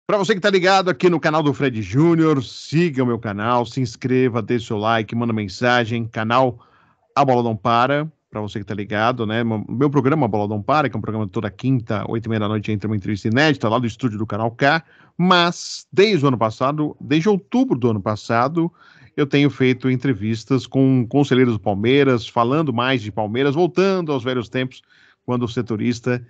Para você que está ligado aqui no canal do Fred Júnior, siga o meu canal, se inscreva, deixe seu like, manda mensagem, canal A Bola Não Para, para você que está ligado, né? Meu programa A Bola Não Para, que é um programa toda quinta, 8h30 da noite, entra uma entrevista inédita lá do estúdio do Canal K, mas desde o ano passado, desde outubro do ano passado, eu tenho feito entrevistas com conselheiros do Palmeiras, falando mais de Palmeiras, voltando aos velhos tempos, quando o setorista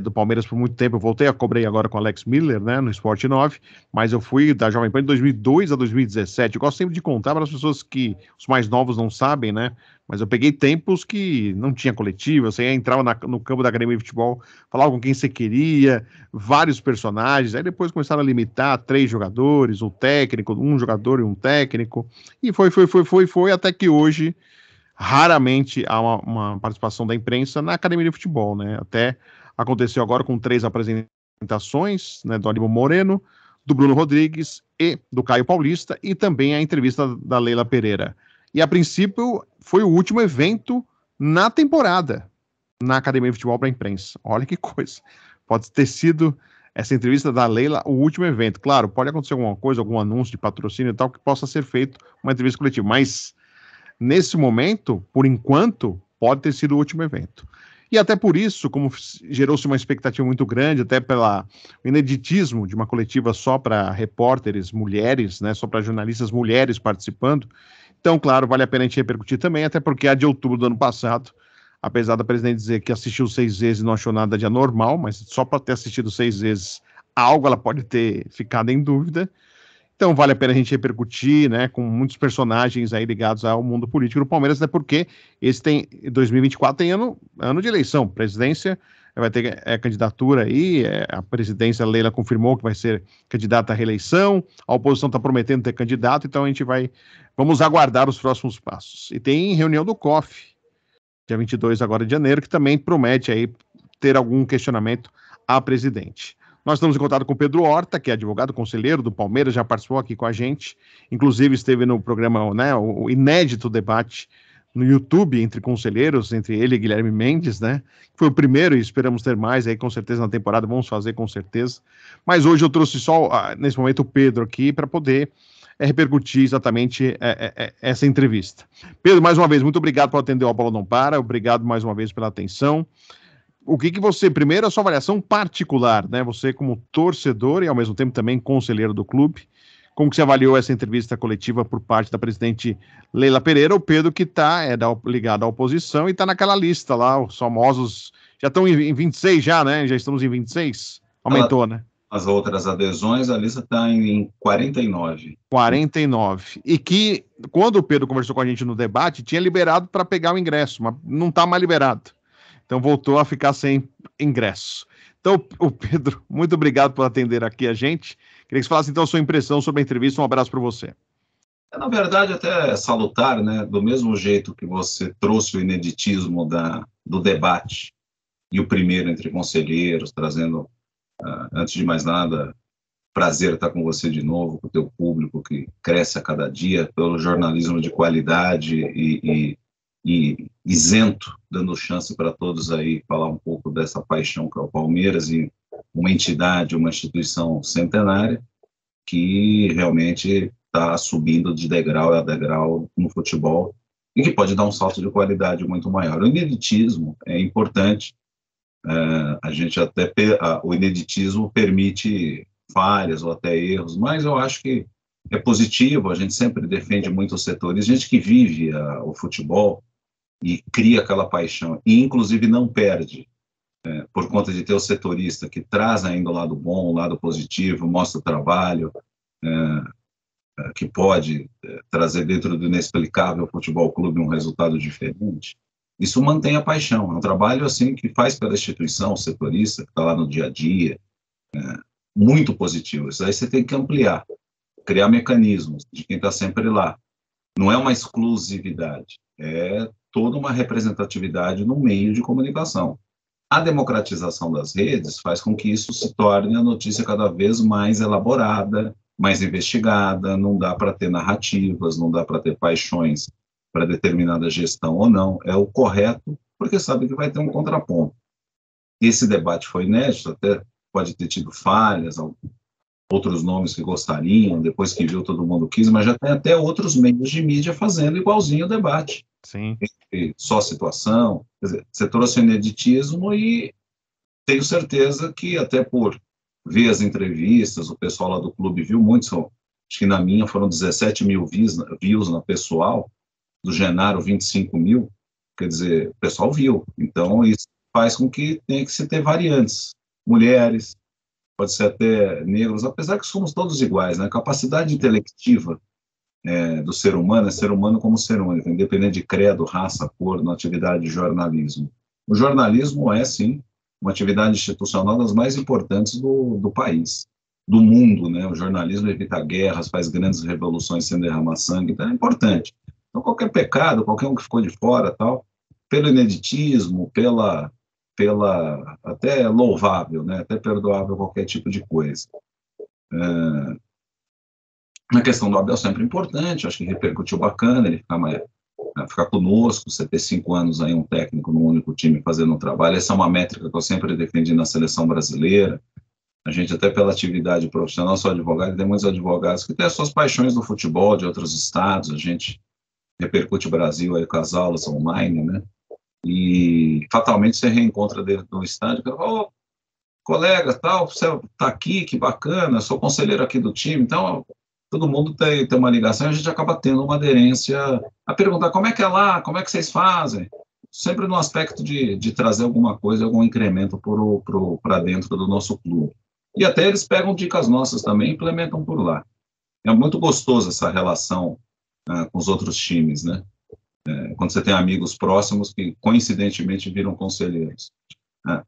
do Palmeiras por muito tempo. Eu voltei a cobrar agora com o Alex Miller, né, no Sport 9, mas eu fui da Jovem Pan de 2002 a 2017. Eu gosto sempre de contar para as pessoas que os mais novos não sabem, né, mas eu peguei tempos que não tinha coletiva, você entrava no campo da academia de futebol, falava com quem você queria, vários personagens, aí depois começaram a limitar 3 jogadores, o técnico, um jogador e um técnico, e foi, até que hoje raramente há uma participação da imprensa na academia de futebol, né, até aconteceu agora com 3 apresentações, né, do Aníbal Moreno, do Bruno Rodrigues e do Caio Paulista, e também a entrevista da Leila Pereira. E, a princípio, foi o último evento na temporada na Academia de Futebol para a imprensa. Olha que coisa. Pode ter sido essa entrevista da Leila o último evento. Claro, pode acontecer alguma coisa, algum anúncio de patrocínio e tal, que possa ser feito uma entrevista coletiva. Mas, nesse momento, por enquanto, pode ter sido o último evento. E até por isso, como gerou-se uma expectativa muito grande, até pelo ineditismo de uma coletiva só para repórteres mulheres, né, só para jornalistas mulheres participando, então, claro, vale a pena a gente repercutir também, até porque a de outubro do ano passado, apesar da presidente dizer que assistiu 6 vezes e não achou nada de anormal, mas só para ter assistido 6 vezes algo ela pode ter ficado em dúvida. Então vale a pena a gente repercutir, né, com muitos personagens aí ligados ao mundo político do Palmeiras, até porque 2024 tem ano de eleição, presidência, vai ter candidatura aí, a presidência Leila confirmou que vai ser candidata à reeleição, a oposição está prometendo ter candidato, então vamos aguardar os próximos passos. E tem reunião do COF, dia 22 agora de janeiro, que também promete aí ter algum questionamento à presidente. Nós estamos em contato com o Pedro Horta, que é advogado conselheiro do Palmeiras, já participou aqui com a gente, inclusive esteve no programa, né, o inédito debate no YouTube entre conselheiros, entre ele e Guilherme Mendes, né, foi o primeiro e esperamos ter mais aí com certeza na temporada, vamos fazer com certeza, mas hoje eu trouxe só, nesse momento, o Pedro aqui para poder repercutir exatamente essa entrevista. Pedro, mais uma vez, muito obrigado por atender o A Bola Não Para, obrigado mais uma vez pela atenção. O que você, primeiro, a sua avaliação particular, né? Você como torcedor e ao mesmo tempo também conselheiro do clube, como que você avaliou essa entrevista coletiva por parte da presidente Leila Pereira, o Pedro que está ligado à oposição e está naquela lista lá, os famosos, já estão em 26 já, né? Já estamos em 26? Aumentou, né? As outras adesões, a lista está em 49. 49. E que, quando o Pedro conversou com a gente no debate, tinha liberado para pegar o ingresso, mas não está mais liberado. Então voltou a ficar sem ingresso. Então, o Pedro, muito obrigado por atender aqui a gente. Queria que você falasse então a sua impressão sobre a entrevista. Um abraço para você. Na verdade, até salutar, né? Do mesmo jeito que você trouxe o ineditismo do debate e o primeiro entre conselheiros, trazendo, antes de mais nada, prazer estar com você de novo, com o teu público que cresce a cada dia, pelo jornalismo de qualidade e isento, dando chance para todos aí falar um pouco dessa paixão que é o Palmeiras e uma entidade, uma instituição centenária que realmente está subindo de degrau a degrau no futebol e que pode dar um salto de qualidade muito maior. O ineditismo é importante, a gente até o ineditismo permite falhas ou até erros, mas eu acho que é positivo, a gente sempre defende muito os setores, gente que vive o futebol e cria aquela paixão, e inclusive não perde, por conta de ter o setorista que traz ainda o lado bom, o lado positivo, mostra o trabalho, que pode trazer dentro do inexplicável futebol clube um resultado diferente. Isso mantém a paixão, é um trabalho assim que faz pela instituição, o setorista, que está lá no dia a dia, muito positivo. Isso aí você tem que ampliar, criar mecanismos de quem está sempre lá. Não é uma exclusividade, é toda uma representatividade no meio de comunicação. A democratização das redes faz com que isso se torne a notícia cada vez mais elaborada, mais investigada, não dá para ter narrativas, não dá para ter paixões para determinada gestão ou não, é o correto, porque sabe que vai ter um contraponto. Esse debate foi inédito, até pode ter tido falhas, outros nomes que gostariam, depois que viu todo mundo quis, mas já tem até outros meios de mídia fazendo igualzinho o debate. Sim. Só situação, quer dizer, você trouxe o ineditismo e tenho certeza que até por ver as entrevistas, o pessoal lá do clube viu muito, acho que na minha foram 17 mil views na pessoal, do Genaro 25 mil, quer dizer, o pessoal viu, então isso faz com que tenha que se ter variantes, mulheres, pode ser até negros, apesar que somos todos iguais, né? A capacidade intelectiva do ser humano é ser humano como ser humano, independente de credo, raça, cor, na atividade de jornalismo. O jornalismo é, sim, uma atividade institucional das mais importantes do país, do mundo, né? O jornalismo evita guerras, faz grandes revoluções sem derramar sangue, então é importante. Então, qualquer pecado, qualquer um que ficou de fora, tal, pelo ineditismo, pela até louvável, né? Até perdoável qualquer tipo de coisa. Na questão do Abel, sempre importante, acho que repercutiu bacana, ele ficar conosco, você ter 5 anos aí, um técnico num único time fazendo um trabalho, essa é uma métrica que eu sempre defendi na seleção brasileira, a gente até pela atividade profissional, sou advogado, tem muitos advogados que têm as suas paixões do futebol, de outros estados, a gente repercute o Brasil aí com as aulas online, né, e fatalmente você reencontra dentro do estádio, ô, colega, tal, você está aqui, que bacana, sou conselheiro aqui do time, então todo mundo tem uma ligação, a gente acaba tendo uma aderência a perguntar como é que é lá, como é que vocês fazem, sempre no aspecto de trazer alguma coisa, algum incremento para dentro do nosso clube. E até eles pegam dicas nossas também e implementam por lá. É muito gostoso essa relação com os outros times, né? Quando você tem amigos próximos que coincidentemente viram conselheiros.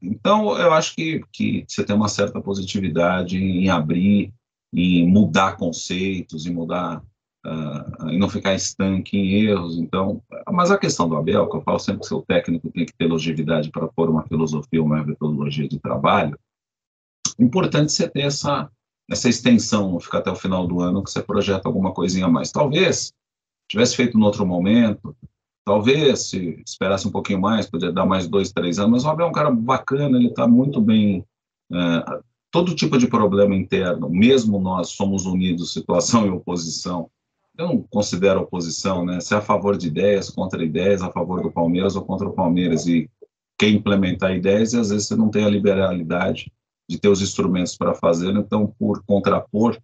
Então, eu acho que você tem uma certa positividade em abrir, em mudar conceitos, em mudar, e não ficar estanque em erros. Então, mas a questão do Abel, que eu falo sempre que seu técnico tem que ter longevidade para pôr uma filosofia, uma metodologia de trabalho, é importante você ter essa extensão, não ficar até o final do ano que você projeta alguma coisinha a mais. Talvez tivesse feito em outro momento, talvez, se esperasse um pouquinho mais, poderia dar mais 2, 3 anos, mas o Abel é um cara bacana, ele está muito bem. Todo tipo de problema interno, mesmo nós somos unidos, situação e oposição, eu não considero oposição, né? Se é a favor de ideias, contra ideias, a favor do Palmeiras ou contra o Palmeiras, e quer implementar ideias, e às vezes você não tem a liberalidade de ter os instrumentos para fazê-lo, então, por contrapor,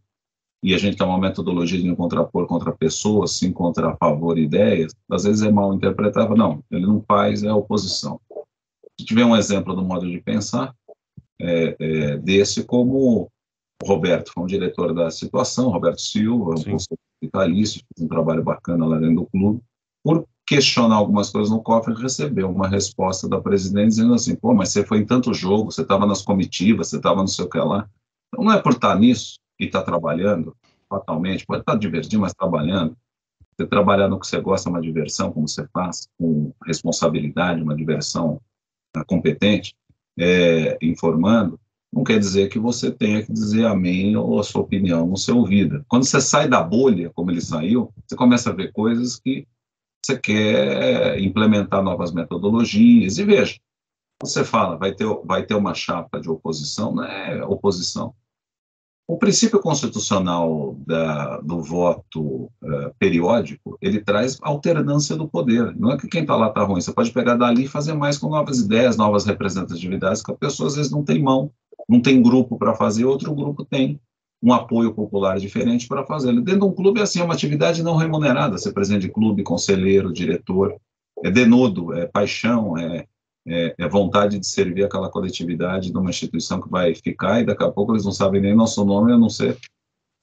e a gente tem uma metodologia de não contrapor contra pessoas, sim contra a favor ideias, às vezes é mal interpretado, não, ele não faz, é oposição. Se tiver um exemplo do modo de pensar, desse como o Roberto foi um diretor da situação, Roberto Silva, um conselheiro vitalício, fez um trabalho bacana lá dentro do clube, por questionar algumas coisas no cofre, recebeu uma resposta da presidente dizendo assim, pô, mas você foi em tanto jogo, você estava nas comitivas, você estava não sei o que lá, então não é por estar nisso e estar trabalhando, fatalmente, pode estar divertindo, mas trabalhando, você trabalhar no que você gosta, uma diversão, como você faz, com responsabilidade, uma diversão competente, informando, não quer dizer que você tenha que dizer amém ou a sua opinião não ser ouvida. Quando você sai da bolha, como ele saiu, você começa a ver coisas que você quer implementar novas metodologias, e veja, você fala, vai ter uma chapa de oposição, não é oposição. O princípio constitucional do voto periódico, ele traz alternância do poder. Não é que quem está lá está ruim. Você pode pegar dali e fazer mais com novas ideias, novas representatividades, que a pessoa às vezes não tem mão, não tem grupo para fazer, outro grupo tem um apoio popular diferente para fazer. Dentro de um clube, assim, é uma atividade não remunerada. Ser presidente de clube, conselheiro, diretor, é denodo, é paixão, é vontade de servir aquela coletividade de uma instituição que vai ficar, e daqui a pouco eles não sabem nem nosso nome, a não ser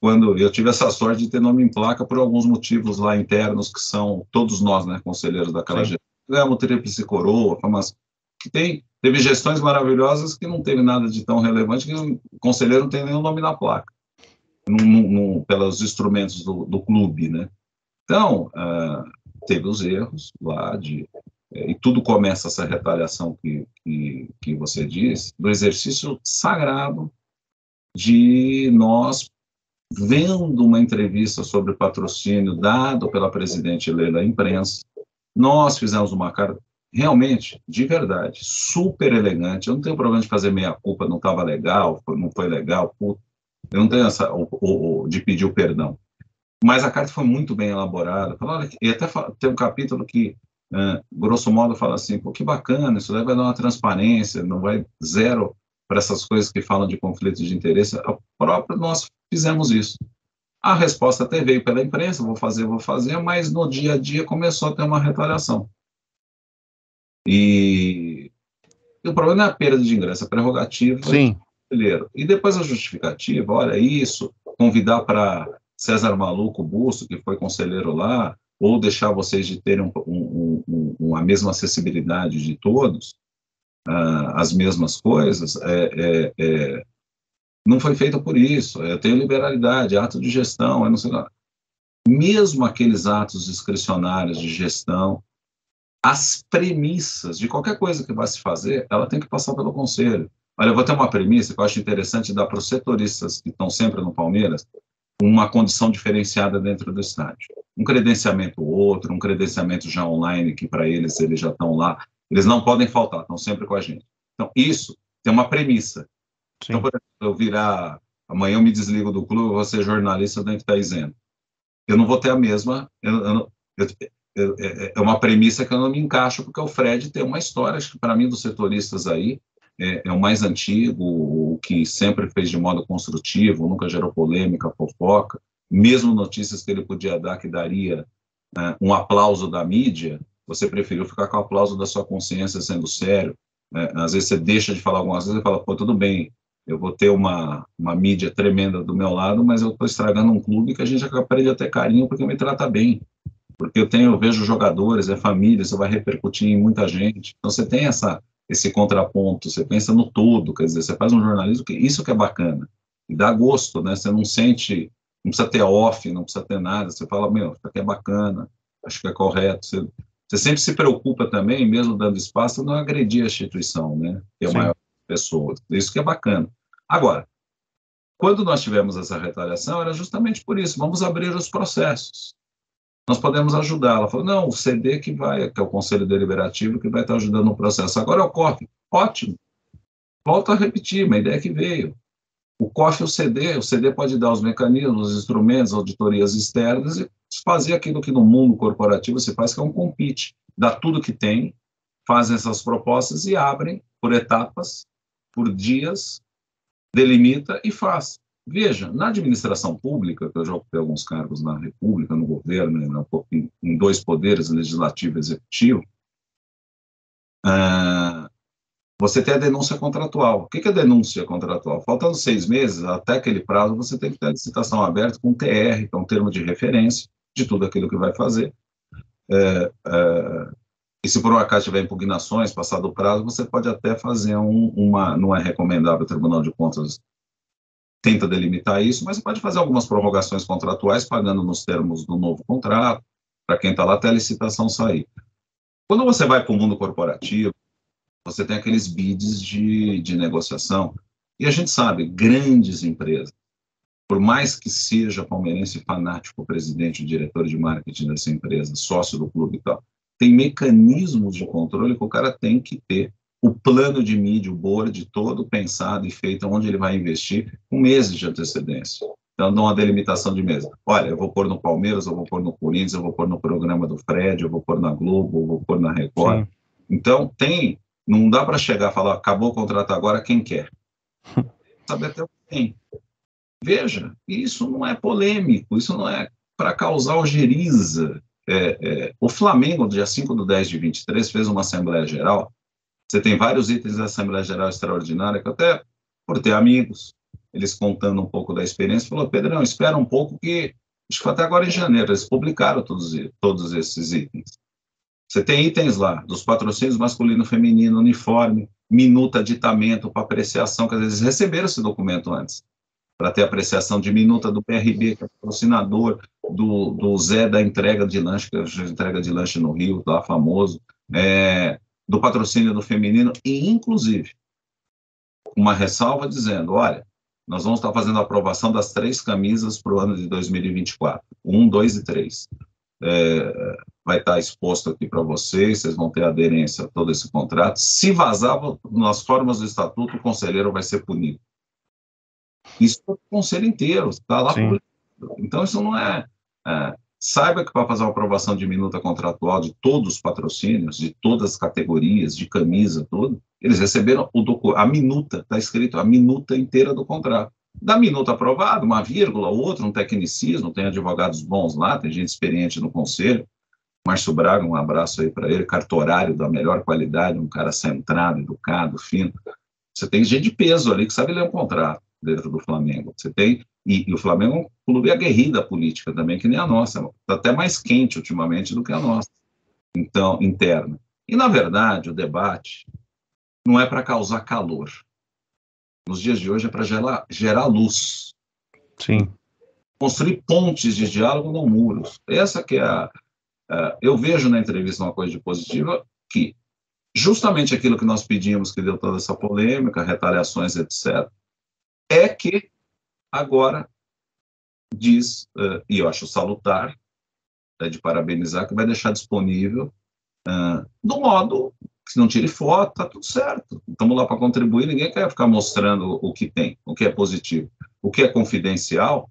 quando eu tive essa sorte de ter nome em placa por alguns motivos lá internos, que são todos nós, né, conselheiros daquela gestão. Ganhamos tríplice coroa, mas que teve gestões maravilhosas que não teve nada de tão relevante, que o conselheiro não tem nenhum nome na placa, pelos instrumentos do clube, né? Então, teve os erros lá e tudo começa essa retaliação que você diz, do exercício sagrado de nós, vendo uma entrevista sobre patrocínio dado pela presidente Leila à imprensa, nós fizemos uma carta realmente, de verdade, super elegante. Eu não tenho problema de fazer meia-culpa, não estava legal, não foi legal, puto. Eu não tenho de pedir o perdão. Mas a carta foi muito bem elaborada. E até tem um capítulo que, grosso modo, fala assim, pô, que bacana, isso daí vai dar uma transparência, não vai zero para essas coisas que falam de conflitos de interesse. Nós fizemos isso. A resposta até veio pela imprensa, vou fazer, mas no dia a dia começou a ter uma retaliação. E o problema não é a perda de ingresso, a prerrogativa Sim. brasileiro. E depois a justificativa, olha isso, convidar para César Maluco Busto, que foi conselheiro lá, ou deixar vocês de terem a mesma acessibilidade de todos, as mesmas coisas, não foi feito por isso. Eu tenho liberalidade, ato de gestão, eu não sei lá. Mesmo aqueles atos discricionários de gestão, as premissas de qualquer coisa que vai se fazer, ela tem que passar pelo conselho. Olha, eu vou ter uma premissa que eu acho interessante dar para os setoristas que estão sempre no Palmeiras uma condição diferenciada dentro do estádio. Um credenciamento outro, um credenciamento já online, que para eles já estão lá. Eles não podem faltar, estão sempre com a gente. Então, isso tem uma premissa. Sim. Então, por exemplo, amanhã eu me desligo do clube, eu vou ser jornalista, eu tenho que estar isento. Eu não vou ter a mesma... É uma premissa que eu não me encaixo, porque o Fred tem uma história, acho que para mim, dos setoristas aí, é o mais antigo, o que sempre fez de modo construtivo, nunca gerou polêmica, fofoca, mesmo notícias que ele podia dar, que daria um aplauso da mídia, você preferiu ficar com o aplauso da sua consciência sendo sério. Às vezes você deixa de falar algumas coisas e fala, pô, tudo bem, eu vou ter uma mídia tremenda do meu lado, mas eu estou estragando um clube que a gente aprende a ter carinho porque me trata bem. Porque eu vejo jogadores, família, isso vai repercutir em muita gente. Então você tem esse contraponto, você pensa no todo, quer dizer, você faz um jornalismo isso que é bacana. E dá gosto, né? Você não sente, não precisa ter off, não precisa ter nada, você fala, isso aqui é bacana, acho que é correto. Você sempre se preocupa também, mesmo dando espaço, não agredir a instituição, né? Que é a maior pessoa. Isso que é bacana. Agora, quando nós tivemos essa retaliação, era justamente por isso, vamos abrir os processos. Nós podemos ajudar. Ela falou, não, o CD que é o Conselho Deliberativo, que vai estar ajudando no processo. Agora é o COF. Ótimo. Volto a repetir, uma ideia que veio. O COF e o CD pode dar os mecanismos, os instrumentos, auditorias externas e fazer aquilo que no mundo corporativo se faz, que é um compete. Dá tudo que tem, fazem essas propostas e abrem por etapas, por dias, delimita e faz. Veja, na administração pública, que eu já ocupei alguns cargos na República, no governo, em dois poderes, legislativo e executivo, você tem a denúncia contratual. O que é a denúncia contratual? Faltando 6 meses, até aquele prazo, você tem que ter a licitação aberta com TR, que é um termo de referência de tudo aquilo que vai fazer. E se por um acaso tiver impugnações, passado o prazo, você pode até fazer não é recomendável o Tribunal de Contas tenta delimitar isso, mas você pode fazer algumas prorrogações contratuais pagando nos termos do novo contrato, para quem está lá até a licitação sair. Quando você vai para o mundo corporativo, você tem aqueles bids de negociação, e a gente sabe, grandes empresas, por mais que seja palmeirense fanático, o presidente, o diretor de marketing dessa empresa, sócio do clube e tal, tem mecanismos de controle que o cara tem que ter, o plano de mídia, o board todo pensado e feito onde ele vai investir com meses de antecedência. Então, dá uma delimitação de meses. Olha, eu vou pôr no Palmeiras, eu vou pôr no Corinthians, eu vou pôr no programa do Fred, eu vou pôr na Globo, eu vou pôr na Record. Sim. Então, não dá para chegar e falar, acabou o contrato agora, quem quer? Sabe até o quem. Veja, isso não é polêmico, isso não é para causar algeriza. O Flamengo, dia 5/10/23, fez uma Assembleia Geral. Você tem vários itens da Assembleia Geral Extraordinária, que até, por ter amigos, eles contando um pouco da experiência, falou, Pedrão, espera um pouco que, acho que foi até agora em janeiro, eles publicaram todos esses itens. Você tem itens lá, dos patrocínios masculino e feminino, uniforme, minuta, aditamento para apreciação, que às vezes receberam esse documento antes, para ter apreciação de minuta do PRB, que é patrocinador, do Zé da entrega de lanche, que é a entrega de lanche no Rio, lá famoso, do patrocínio do feminino, e inclusive uma ressalva dizendo, olha, nós vamos estar fazendo a aprovação das 3 camisas para o ano de 2024, 1, 2 e 3. Vai estar exposto aqui para vocês vão ter aderência a todo esse contrato. Se vazar nas formas do estatuto, o conselheiro vai ser punido. Isso é o conselho inteiro, está lá Sim. publicado. Então, isso não é... Saiba que para fazer uma aprovação de minuta contratual de todos os patrocínios, de todas as categorias, de camisa, tudo, eles receberam a minuta, está escrito a minuta inteira do contrato. Da minuta aprovada, uma vírgula, outra, um tecnicismo, tem advogados bons lá, tem gente experiente no conselho. Márcio Braga, um abraço aí para ele, cartorário da melhor qualidade, um cara centrado, educado, fino. Você tem gente de peso ali que sabe ler um contrato dentro do Flamengo. Você tem, e o Flamengo é um clube aguerrido da política também, que nem a nossa. Está até mais quente ultimamente do que a nossa, então, interna. E, na verdade, o debate não é para causar calor. Nos dias de hoje é para gerar luz. Sim. Construir pontes de diálogo, não muros. Essa que é eu vejo na entrevista uma coisa de positiva, que justamente aquilo que nós pedimos, que deu toda essa polêmica, retaliações, etc., é que agora diz, e eu acho salutar, de parabenizar, que vai deixar disponível do modo que não tire foto, tá tudo certo. Estamos lá para contribuir, ninguém quer ficar mostrando o que tem, o que é positivo. O que é confidencial,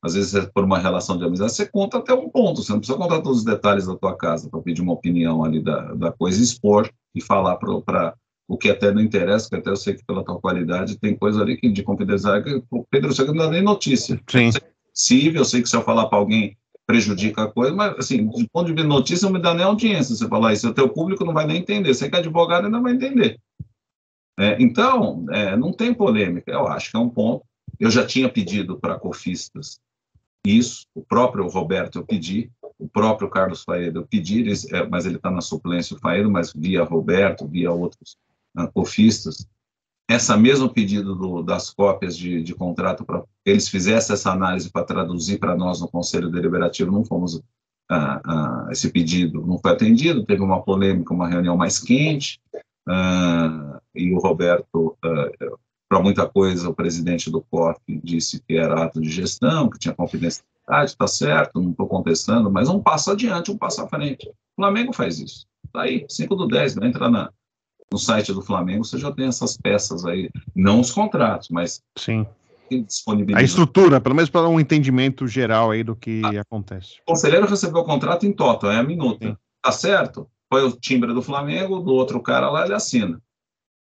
às vezes por uma relação de amizade, você conta até um ponto, você não precisa contar todos os detalhes da tua casa para pedir uma opinião ali da coisa, expor e falar para o que até não interessa, que até eu sei que pela tua qualidade tem coisa ali que de confidencialidade, que Pedro, você não dá nem notícia. Sim. É possível, eu sei que se eu falar para alguém prejudica a coisa, mas assim, de ponto de vista de notícia não me dá nem audiência você falar isso, o teu público não vai nem entender, você que é advogado ainda vai entender. Então, não tem polêmica, eu acho que é um ponto. Eu já tinha pedido para cofistas isso, o próprio Roberto eu pedi, o próprio Carlos Faedo eu pedi, mas ele está na suplência do Faedo, mas via Roberto, via outros cofistas, essa mesmo pedido das cópias de contrato para eles fizessem essa análise para traduzir para nós no Conselho Deliberativo, não fomos, esse pedido não foi atendido, teve uma polêmica, uma reunião mais quente, e o Roberto, para muita coisa, o presidente do COF disse que era ato de gestão, que tinha confidencialidade, está certo, não estou contestando, mas um passo adiante, um passo à frente. O Flamengo faz isso. Está aí, 5/10, vai entrar no site do Flamengo, você já tem essas peças aí, não os contratos, mas sim, disponibilizam. a estrutura, pelo menos para um entendimento geral aí do que acontece. O conselheiro recebeu o contrato em total, é a minuta. Tá certo? Põe o timbre do Flamengo, do outro cara lá, ele assina.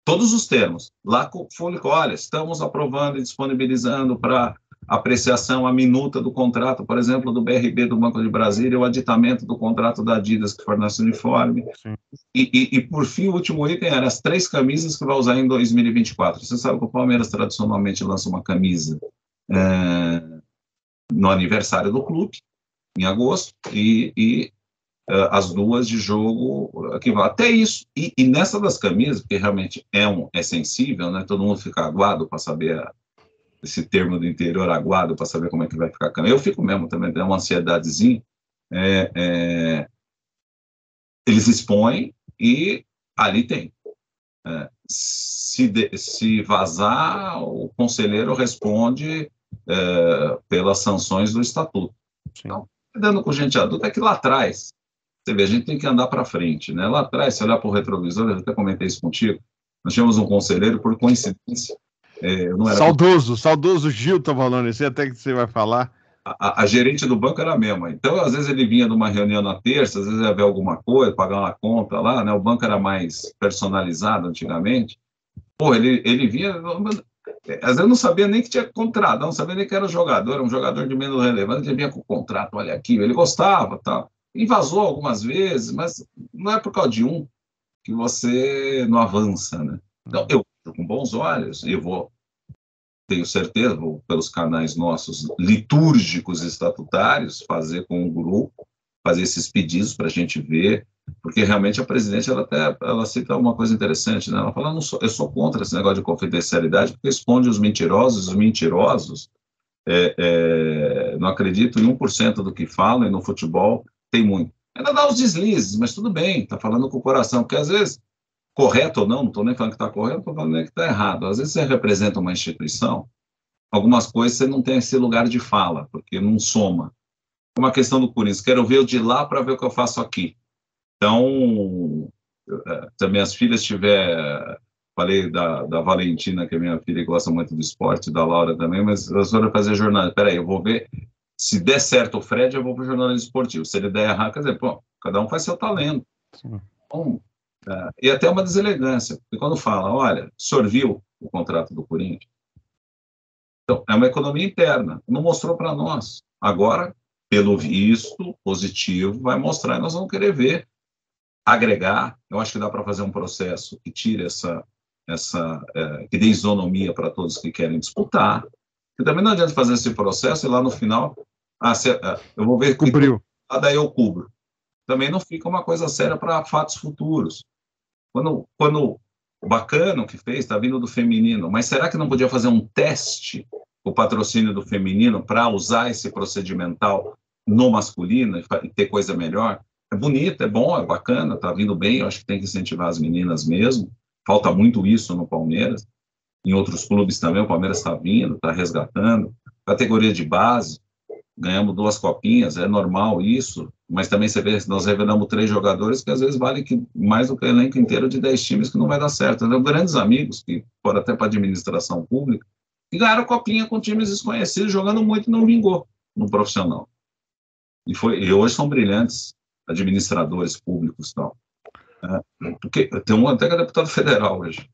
Todos os termos. Lá publicou, olha, estamos aprovando e disponibilizando para apreciação a minuta do contrato, por exemplo, do BRB do Banco de Brasília, o aditamento do contrato da Adidas que fornece o uniforme. E, por fim, o último item era as 3 camisas que vai usar em 2024. Você sabe que o Palmeiras tradicionalmente lança uma camisa no aniversário do clube, em agosto, e as 2 de jogo que vão. Até isso. E nessa das camisas, porque realmente é sensível, né? Todo mundo fica aguado para saber esse termo do interior, aguado para saber como é que vai ficar a camisa. Eu fico mesmo também, tem uma ansiedadezinha. Eles expõem e ali tem. Se vazar, o conselheiro responde pelas sanções do estatuto. Sim. Então, lidando com gente adulta, é que lá atrás, você vê, a gente tem que andar para frente, né? Lá atrás, se olhar para o retrovisor, eu até comentei isso contigo, nós tínhamos um conselheiro, por coincidência, não era saudoso Gil tá falando isso, até que você vai falar. A gerente do banco era a mesma. Então, às vezes ele vinha de uma reunião na terça, às vezes ia ver alguma coisa, pagar uma conta lá, né? O banco era mais personalizado antigamente. Pô, ele vinha, às vezes não sabia nem que tinha contrato, não sabia nem que era jogador, era um jogador de menos relevante, ele vinha com o contrato, olha aqui, ele gostava, tal. E vazou algumas vezes, mas não é por causa de um que você não avança, né? Então, eu com bons olhos, e tenho certeza, vou pelos canais nossos litúrgicos estatutários, fazer com o grupo, fazer esses pedidos para a gente ver, porque realmente a presidente, ela cita uma coisa interessante, né? Ela fala, eu sou contra esse negócio de confidencialidade, porque esconde os mentirosos não acredito em 1% do que falam, e no futebol tem muito. Ainda dá os deslizes, mas tudo bem, está falando com o coração, porque às vezes, correto ou não estou nem falando que está correto, estou falando que está errado. Às vezes você representa uma instituição, algumas coisas você não tem esse lugar de fala, porque não soma. Como a questão do Corinthians, quero ver o de lá para ver o que eu faço aqui. Então, se as minhas filhas tiver falei da Valentina, que é minha filha, que gosta muito do esporte, da Laura também, mas a senhora fazer jornalismo. Peraí, eu vou ver, se der certo o Fred, eu vou para o jornalismo esportivo. Se ele der errado, quer dizer, pô, cada um faz seu talento. Então, e até uma deselegância, porque quando fala, olha, o senhor viu o contrato do Corinthians? Então, é uma economia interna, não mostrou para nós. Agora, pelo visto, positivo, vai mostrar e nós vamos querer ver, agregar. Eu acho que dá para fazer um processo que tire que dê isonomia para todos que querem disputar. E também não adianta fazer esse processo e lá no final, eu vou ver que daí eu cubro. Também não fica uma coisa séria para fatos futuros. Quando o Bacano que fez está vindo do feminino, mas será que não podia fazer um teste, o patrocínio do feminino, para usar esse procedimental no masculino e ter coisa melhor? É bonito, é bom, é bacana, está vindo bem, eu acho que tem que incentivar as meninas mesmo. Falta muito isso no Palmeiras. Em outros clubes também, o Palmeiras está vindo, está resgatando. Categoria de base, ganhamos 2 copinhas, é normal isso, mas também você vê, nós revelamos 3 jogadores que às vezes valem mais do que o elenco inteiro de 10 times, que não vai dar certo. Então, grandes amigos, que foram até para a administração pública, que ganharam copinha com times desconhecidos, jogando muito e não vingou no profissional. E hoje são brilhantes administradores públicos e tal. Porque tem um até que é deputado federal hoje,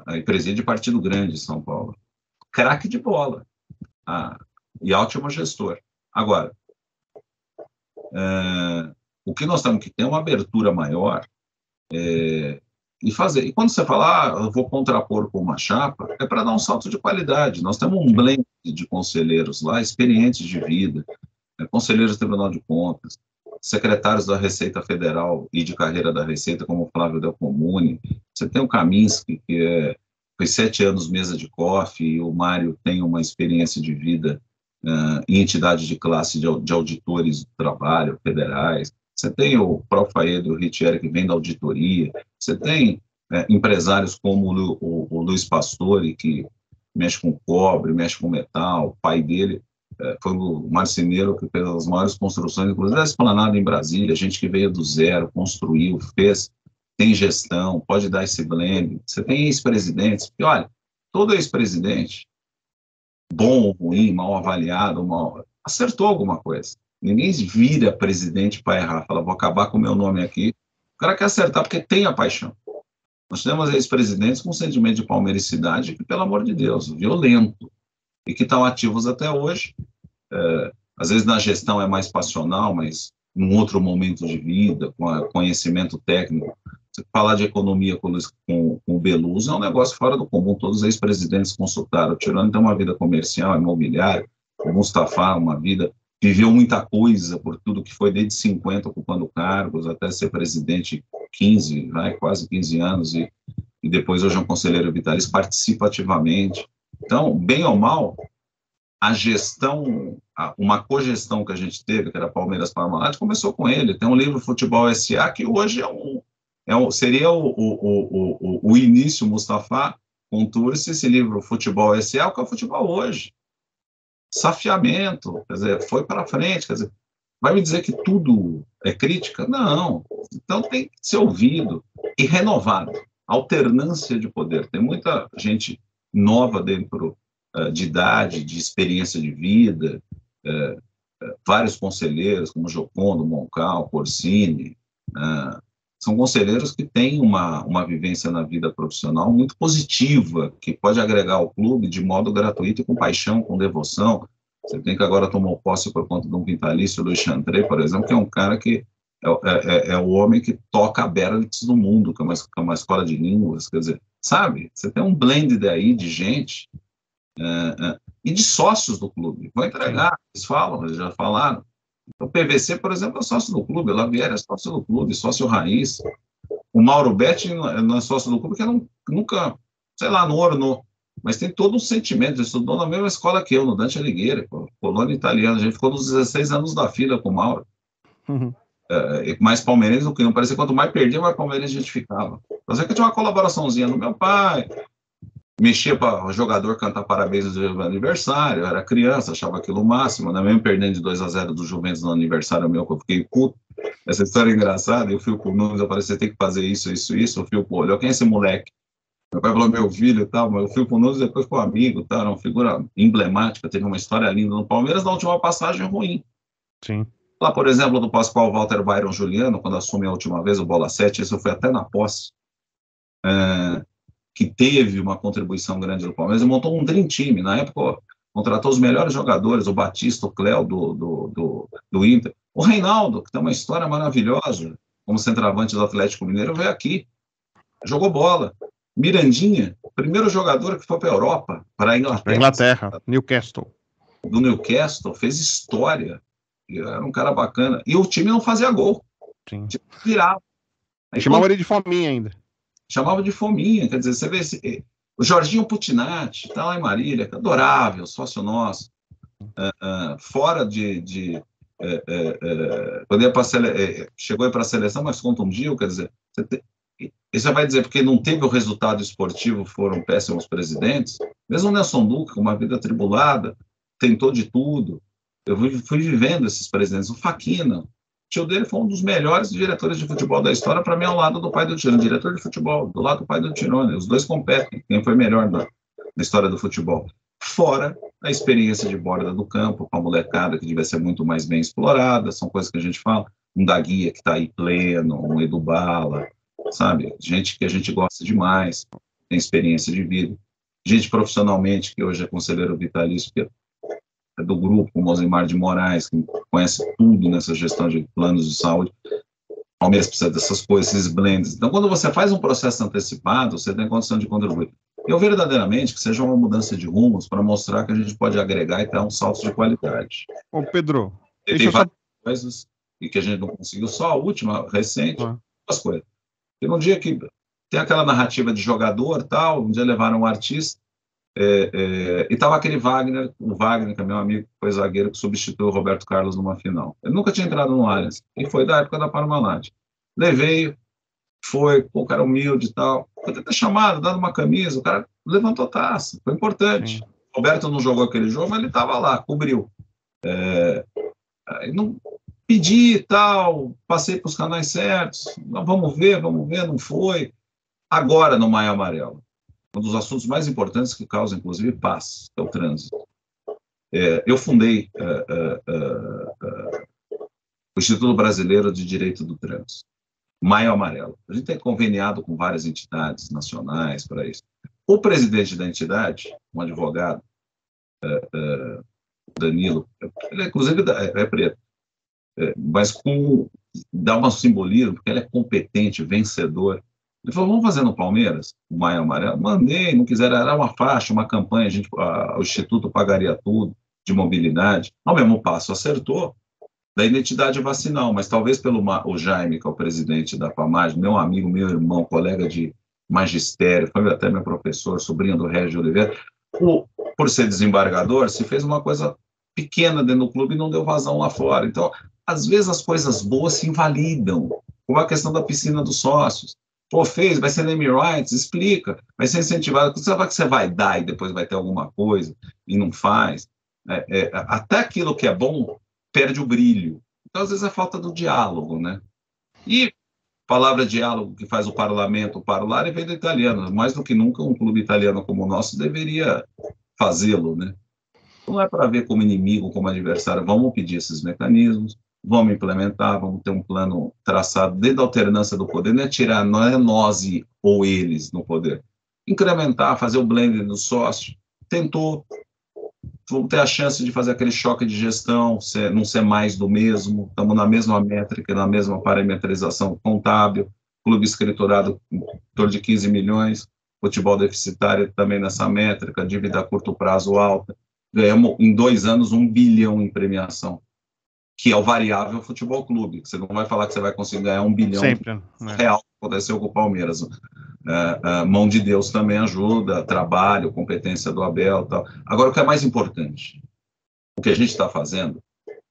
aí preside partido grande em São Paulo. Craque de bola. E ótimo gestor. Agora, o que nós temos que ter é uma abertura maior e fazer. E quando você fala, eu vou contrapor com uma chapa, é para dar um salto de qualidade. Nós temos um blend de conselheiros lá, experientes de vida, conselheiros do Tribunal de Contas, secretários da Receita Federal e de carreira da Receita, como o Flávio Del Comune. Você tem o Kaminski, que foi 7 anos mesa de COF, e o Mário tem uma experiência de vida em entidade de classe de auditores do trabalho, federais. Você tem o próprio Faedo Ritieri, que vem da auditoria. Você tem empresários como o Luiz Pastore, que mexe com cobre, mexe com metal. O pai dele foi o marceneiro que fez as maiores construções, inclusive a Esplanada em Brasília, gente que veio do zero, construiu, fez, tem gestão, pode dar esse blend. Você tem ex-presidentes, e olha, todo ex-presidente, bom ou ruim, mal avaliado, acertou alguma coisa. Ninguém vira presidente para errar, fala, vou acabar com o meu nome aqui. O cara quer acertar porque tem a paixão. Nós temos ex-presidentes com sentimento de palmeiricidade que, pelo amor de Deus, violento, e que estão ativos até hoje. Às vezes na gestão é mais passional, mas num outro momento de vida, com conhecimento técnico. Você falar de economia com o Beluso é um negócio fora do comum. Todos os ex-presidentes consultaram. O Tironi tem uma vida comercial, imobiliária. O Mustafa, uma vida... Viveu muita coisa por tudo que foi, desde 50, ocupando cargos, até ser presidente 15, quase 15 anos, e depois hoje é um conselheiro vitalício, participa ativamente. Então, bem ou mal, a gestão, uma cogestão que a gente teve, que era Palmeiras Parmalat, começou com ele. Tem um livro, Futebol S.A., que hoje seria o início, Mustafa contura-se esse livro, Futebol S.A., o que é o futebol hoje. Safiamento, quer dizer, foi para frente, quer dizer, vai me dizer que tudo é crítica? Não. Então tem que ser ouvido e renovado. Alternância de poder. Tem muita gente nova dentro de idade, de experiência de vida, vários conselheiros, como Jocondo, Moncal, Corsini, são conselheiros que têm uma vivência na vida profissional muito positiva, que pode agregar ao clube de modo gratuito e com paixão, com devoção. Você tem que agora tomar posse por conta de um vitalício do Chantrey, por exemplo, que é um cara que é o homem que toca a Berlitz do mundo, que é uma escola de línguas, quer dizer, sabe? Você tem um blend daí de gente e de sócios do clube. Vão entregar, eles já falaram. O PVC, por exemplo, é sócio do clube, o Lavieri é sócio do clube, sócio raiz. O Mauro Betti não é sócio do clube, porque nunca, sei lá, não ornou. Mas tem todo um sentimento, ele estudou na mesma escola que eu, no Dante Alighieri, colônia italiana. A gente ficou nos 16 anos da fila com o Mauro. Uhum. Mais palmeirense do que não. Parecia que quanto mais perdia, mais palmeirense a gente ficava. Mas é que tinha uma colaboraçãozinha no meu pai, mexia para o jogador cantar parabéns no aniversário, eu era criança, achava aquilo o máximo, né? Mesmo perdendo de 2-0 do Juventus no aniversário meu, que eu fiquei puto. Essa história é engraçada, e o Filipe Nunes, eu falei, você tem que fazer isso. O Filipe olhou, quem é esse moleque? Meu pai falou, meu filho e tal, mas eu fui com o Nunes, depois ficou amigo, tá? Era uma figura emblemática, teve uma história linda no Palmeiras, na última passagem ruim. Sim. Lá, por exemplo, do Pascoal Walter Byron Juliano, quando assume a última vez o Bola 7, isso foi até na posse, que teve uma contribuição grande do Palmeiras, e montou um Dream Team. Na época, ó, contratou os melhores jogadores, o Batista, o Cléo do Inter. O Reinaldo, que tem uma história maravilhosa, como centroavante do Atlético Mineiro, veio aqui, jogou bola. Mirandinha, primeiro jogador que foi para a Europa, para a Para Inglaterra, Newcastle. Do Newcastle, fez história. Era um cara bacana. E o time não fazia gol. Sim. O time virava. Aí, chamava ele de fominha ainda. Chamava de fominha. Quer dizer, você vê o Jorginho Putinati, está lá em Marília, adorável, sócio nosso. Fora chegou para a seleção, mas contundiu, quer dizer, você vai dizer porque não teve o resultado esportivo, foram péssimos presidentes. Mesmo o Nelson Duque, com uma vida atribulada, tentou de tudo. Eu fui vivendo esses presidentes. O Faquina, o tio dele foi um dos melhores diretores de futebol da história, para mim, ao lado do pai do Tirone, diretor de futebol, do lado do pai do Tirone. Os dois competem, quem foi melhor na história do futebol. Fora a experiência de borda do campo, com a molecada, que devia ser muito mais bem explorada, são coisas que a gente fala. Um da Guia, que está aí pleno, um Edu Bala, sabe? Gente que a gente gosta demais, tem experiência de vida. Gente profissionalmente, que hoje é conselheiro vitalício, que é do grupo, o Mosimar de Moraes, que conhece tudo nessa gestão de planos de saúde. O Palmeiras precisa dessas coisas, esses blends. Então, quando você faz um processo antecipado, você tem condição de contribuir. Eu verdadeiramente que seja uma mudança de rumos para mostrar que a gente pode agregar e dar um salto de qualidade. Ô, Pedro, tem várias coisas e que a gente não conseguiu, só a última, recente, duas coisas. Tem um dia que tem aquela narrativa de jogador, tal, um dia levaram um artista, e estava aquele Wagner, o Wagner, que é meu amigo, que foi zagueiro, que substituiu o Roberto Carlos numa final. Ele nunca tinha entrado no Allianz, e foi da época da Parmalat. Levei, o cara humilde e tal, podia ter chamado, dado uma camisa, o cara levantou a taça, foi importante. O Roberto não jogou aquele jogo, mas ele estava lá, cobriu. Não pedi e tal, passei para os canais certos, vamos ver, não foi. Agora, no Maio Amarelo, um dos assuntos mais importantes que causa, inclusive, paz, é o trânsito. Eu fundei o Instituto Brasileiro de Direito do Trânsito, Maio Amarelo. A gente tem conveniado com várias entidades nacionais para isso. O presidente da entidade, um advogado, Danilo, ele inclusive é preto, mas dá um simbolismo, porque ele é competente, vencedor. Ele falou, vamos fazer no Palmeiras, o Maio Amarelo? Mandei, não quiseram, era uma faixa, uma campanha, o Instituto pagaria tudo, de mobilidade. Ao mesmo passo, acertou, da identidade vacinal, mas talvez o Jaime, que é o presidente da PAMAG, meu amigo, meu irmão, colega de magistério, foi até meu professor, sobrinho do Régio Oliveira, por ser desembargador, se fez uma coisa pequena dentro do clube e não deu vazão lá fora. Então, às vezes as coisas boas se invalidam, como a questão da piscina dos sócios. Fez, vai ser name rights, explica, vai ser incentivado. Você vai que você vai dar e depois vai ter alguma coisa e não faz. Até aquilo que é bom perde o brilho. Então, às vezes, é falta do diálogo, né? E palavra diálogo que faz o parlamento, o parlare, vem do italiano. Mais do que nunca, um clube italiano como o nosso deveria fazê-lo, né? Não é para ver como inimigo, como adversário. Vamos pedir esses mecanismos, vamos implementar, vamos ter um plano traçado desde a alternância do poder, não é nós ou eles no poder. Incrementar, fazer o blend do sócio. Tentou. Vamos ter a chance de fazer aquele choque de gestão, não ser mais do mesmo. Estamos na mesma métrica, na mesma parametrização contábil, clube escriturado em torno de 15 milhões, futebol deficitário também nessa métrica, dívida a curto prazo alta. Ganhamos em 2 anos 1 bilhão em premiação, que é o variável futebol clube. Você não vai falar que você vai conseguir ganhar 1 bilhão sempre, né? Real, que aconteceu com o Palmeiras. Mão de Deus também ajuda, trabalho, competência do Abel e tal. Agora, o que é mais importante, o que a gente está fazendo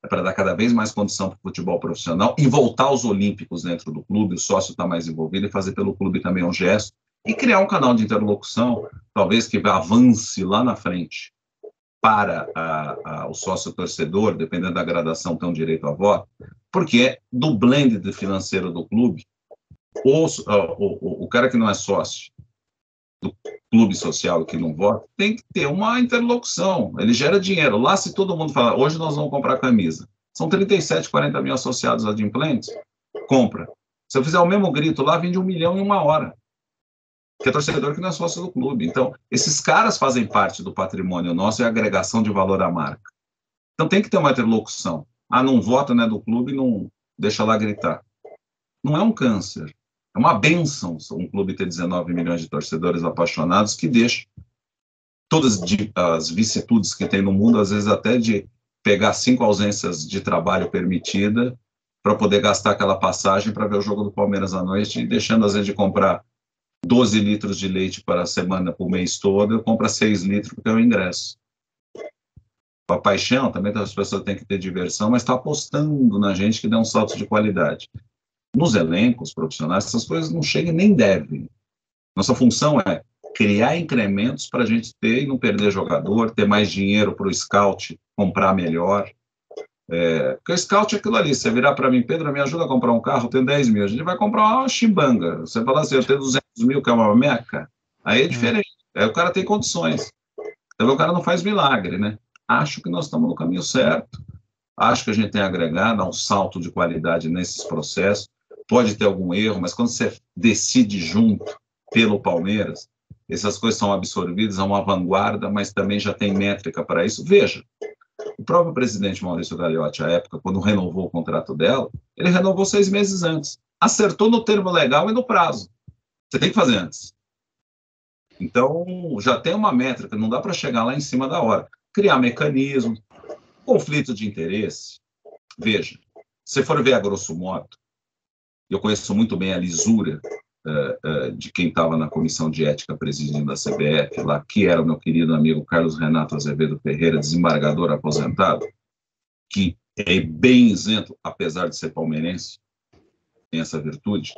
é para dar cada vez mais condição para o futebol profissional e voltar aos olímpicos dentro do clube, o sócio está mais envolvido e fazer pelo clube também um gesto e criar um canal de interlocução, talvez que avance lá na frente para o sócio torcedor, dependendo da gradação, ter um direito a voto, porque do blend financeiro do clube, o cara que não é sócio, do clube social que não vota, tem que ter uma interlocução. Ele gera dinheiro. Lá, se todo mundo falar, hoje nós vamos comprar camisa, são 37, 40 mil associados adimplentes, compra. Se eu fizer o mesmo grito lá, vende 1 milhão em 1 hora. Que é torcedor que não é sócio do clube. Então, esses caras fazem parte do patrimônio nosso e a agregação de valor à marca. Então, tem que ter uma interlocução. Não vota, né, do clube, não deixa lá gritar. Não é um câncer. É uma bênção um clube ter 19 milhões de torcedores apaixonados que deixam todas as vicissitudes que tem no mundo, às vezes até de pegar 5 ausências de trabalho permitida para poder gastar aquela passagem para ver o jogo do Palmeiras à noite, e deixando, às vezes, de comprar 12 litros de leite para a semana, para o mês todo, eu compro 6 litros porque é o ingresso. A paixão, também as pessoas têm que ter diversão, mas está apostando na gente que dê um salto de qualidade. Nos elencos profissionais, essas coisas não chegam nem devem. Nossa função é criar incrementos para a gente ter e não perder jogador, ter mais dinheiro para o scout comprar melhor. Porque o scout é aquilo ali, você virar para mim, Pedro, me ajuda a comprar um carro, eu tenho 10 mil, a gente vai comprar uma chibanga. Você fala assim, eu tenho 200 mil, que é uma meca, aí é diferente, aí o cara tem condições. Então o cara não faz milagre, né? Acho que nós estamos no caminho certo, acho que a gente tem agregado, dar um salto de qualidade nesses processos, pode ter algum erro, mas quando você decide junto pelo Palmeiras, essas coisas são absorvidas, é uma vanguarda, mas também já tem métrica para isso. Veja, o próprio presidente Maurício Gagliotti, à época, quando renovou o contrato dela, ele renovou 6 meses antes. Acertou no termo legal e no prazo. Você tem que fazer antes. Então, já tem uma métrica, não dá para chegar lá em cima da hora. Criar mecanismos, conflito de interesse. Veja, se for ver a grosso modo, eu conheço muito bem a lisura de quem estava na comissão de ética presidindo a CBF, lá, que era o meu querido amigo Carlos Renato Azevedo Ferreira, desembargador aposentado, que é bem isento, apesar de ser palmeirense, tem essa virtude.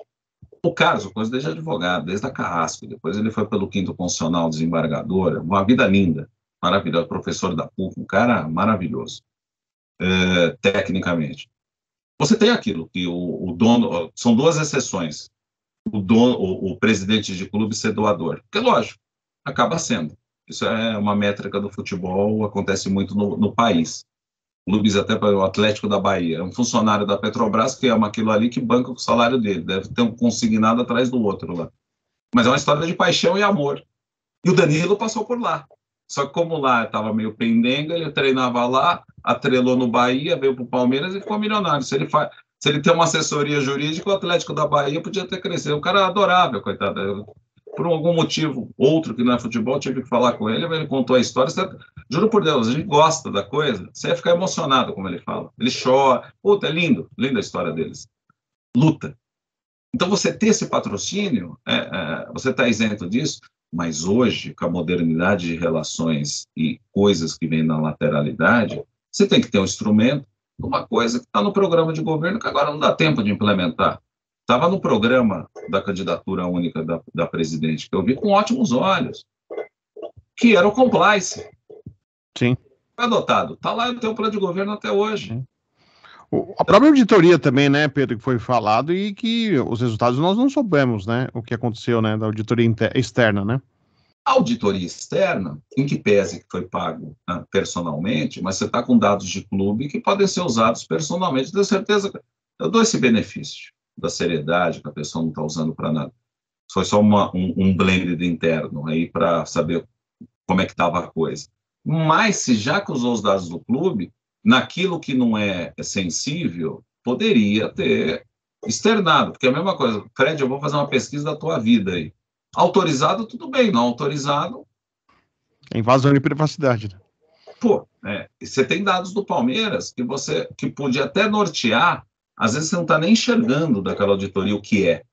O Carlos, eu conheço desde advogado, desde a Carrasco, depois ele foi pelo 5º Constitucional desembargador, uma vida linda, maravilhosa, professor da PUC, um cara maravilhoso, tecnicamente. Você tem aquilo que o dono, são 2 exceções, o presidente de clube ser doador, porque, lógico, acaba sendo. Isso é uma métrica do futebol, acontece muito no país. Clubes, até para o Atlético da Bahia, é um funcionário da Petrobras que ama aquilo ali, que banca o salário dele, deve ter um consignado atrás do outro lá. Mas é uma história de paixão e amor. E o Danilo passou por lá. Só que como lá estava meio pendenga, ele treinava lá, atrelou no Bahia, veio para o Palmeiras e ficou milionário. Se ele tem uma assessoria jurídica, o Atlético da Bahia podia ter crescido. O cara é adorável, coitado. Por algum motivo, outro que não é futebol, tive que falar com ele, ele contou a história. Juro por Deus, a gente gosta da coisa, você ia ficar emocionado, como ele fala. Ele chora. Puta, é lindo, linda a história deles. Luta. Então, você ter esse patrocínio, você está isento disso, mas hoje, com a modernidade de relações e coisas que vêm na lateralidade, você tem que ter um instrumento, uma coisa que está no programa de governo, que agora não dá tempo de implementar. Estava no programa da candidatura única da presidente, que eu vi com ótimos olhos, que era o compliance. Sim. Foi adotado. Está lá, tem um plano de governo até hoje. Sim. A própria auditoria também, né, Pedro, que foi falado, e que os resultados nós não soubemos, né, o que aconteceu, né, da auditoria externa, né? A auditoria externa, em que pese que foi pago personalmente, mas você está com dados de clube que podem ser usados personalmente. Tenho certeza que eu dou esse benefício da seriedade, que a pessoa não está usando para nada. Foi só um blend interno aí para saber como é que estava a coisa. Mas se já que usou os dados do clube, naquilo que não é sensível, poderia ter externado, porque é a mesma coisa. Fred, eu vou fazer uma pesquisa da tua vida aí. Autorizado, tudo bem, não autorizado... É invasão de privacidade, né? Pô, você tem dados do Palmeiras que podia até nortear, às vezes você não está nem enxergando daquela auditoria o que é,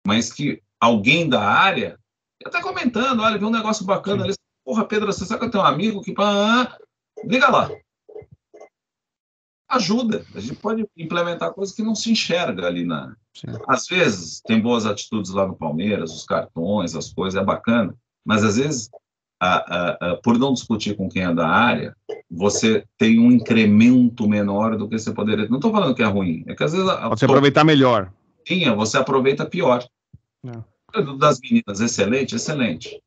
mas que alguém da área está comentando, olha, viu um negócio bacana ali, porra, Pedro, você sabe que eu tenho um amigo que... liga lá. Ajuda. A gente pode implementar coisas que não se enxerga ali na... Sim. Às vezes, tem boas atitudes lá no Palmeiras, os cartões, as coisas, é bacana, mas às vezes, por não discutir com quem é da área, você tem um incremento menor do que você poderia... Não estou falando que é ruim, é que às vezes... Pode se aproveitar melhor. Você aproveita pior. Das meninas, excelente, excelente.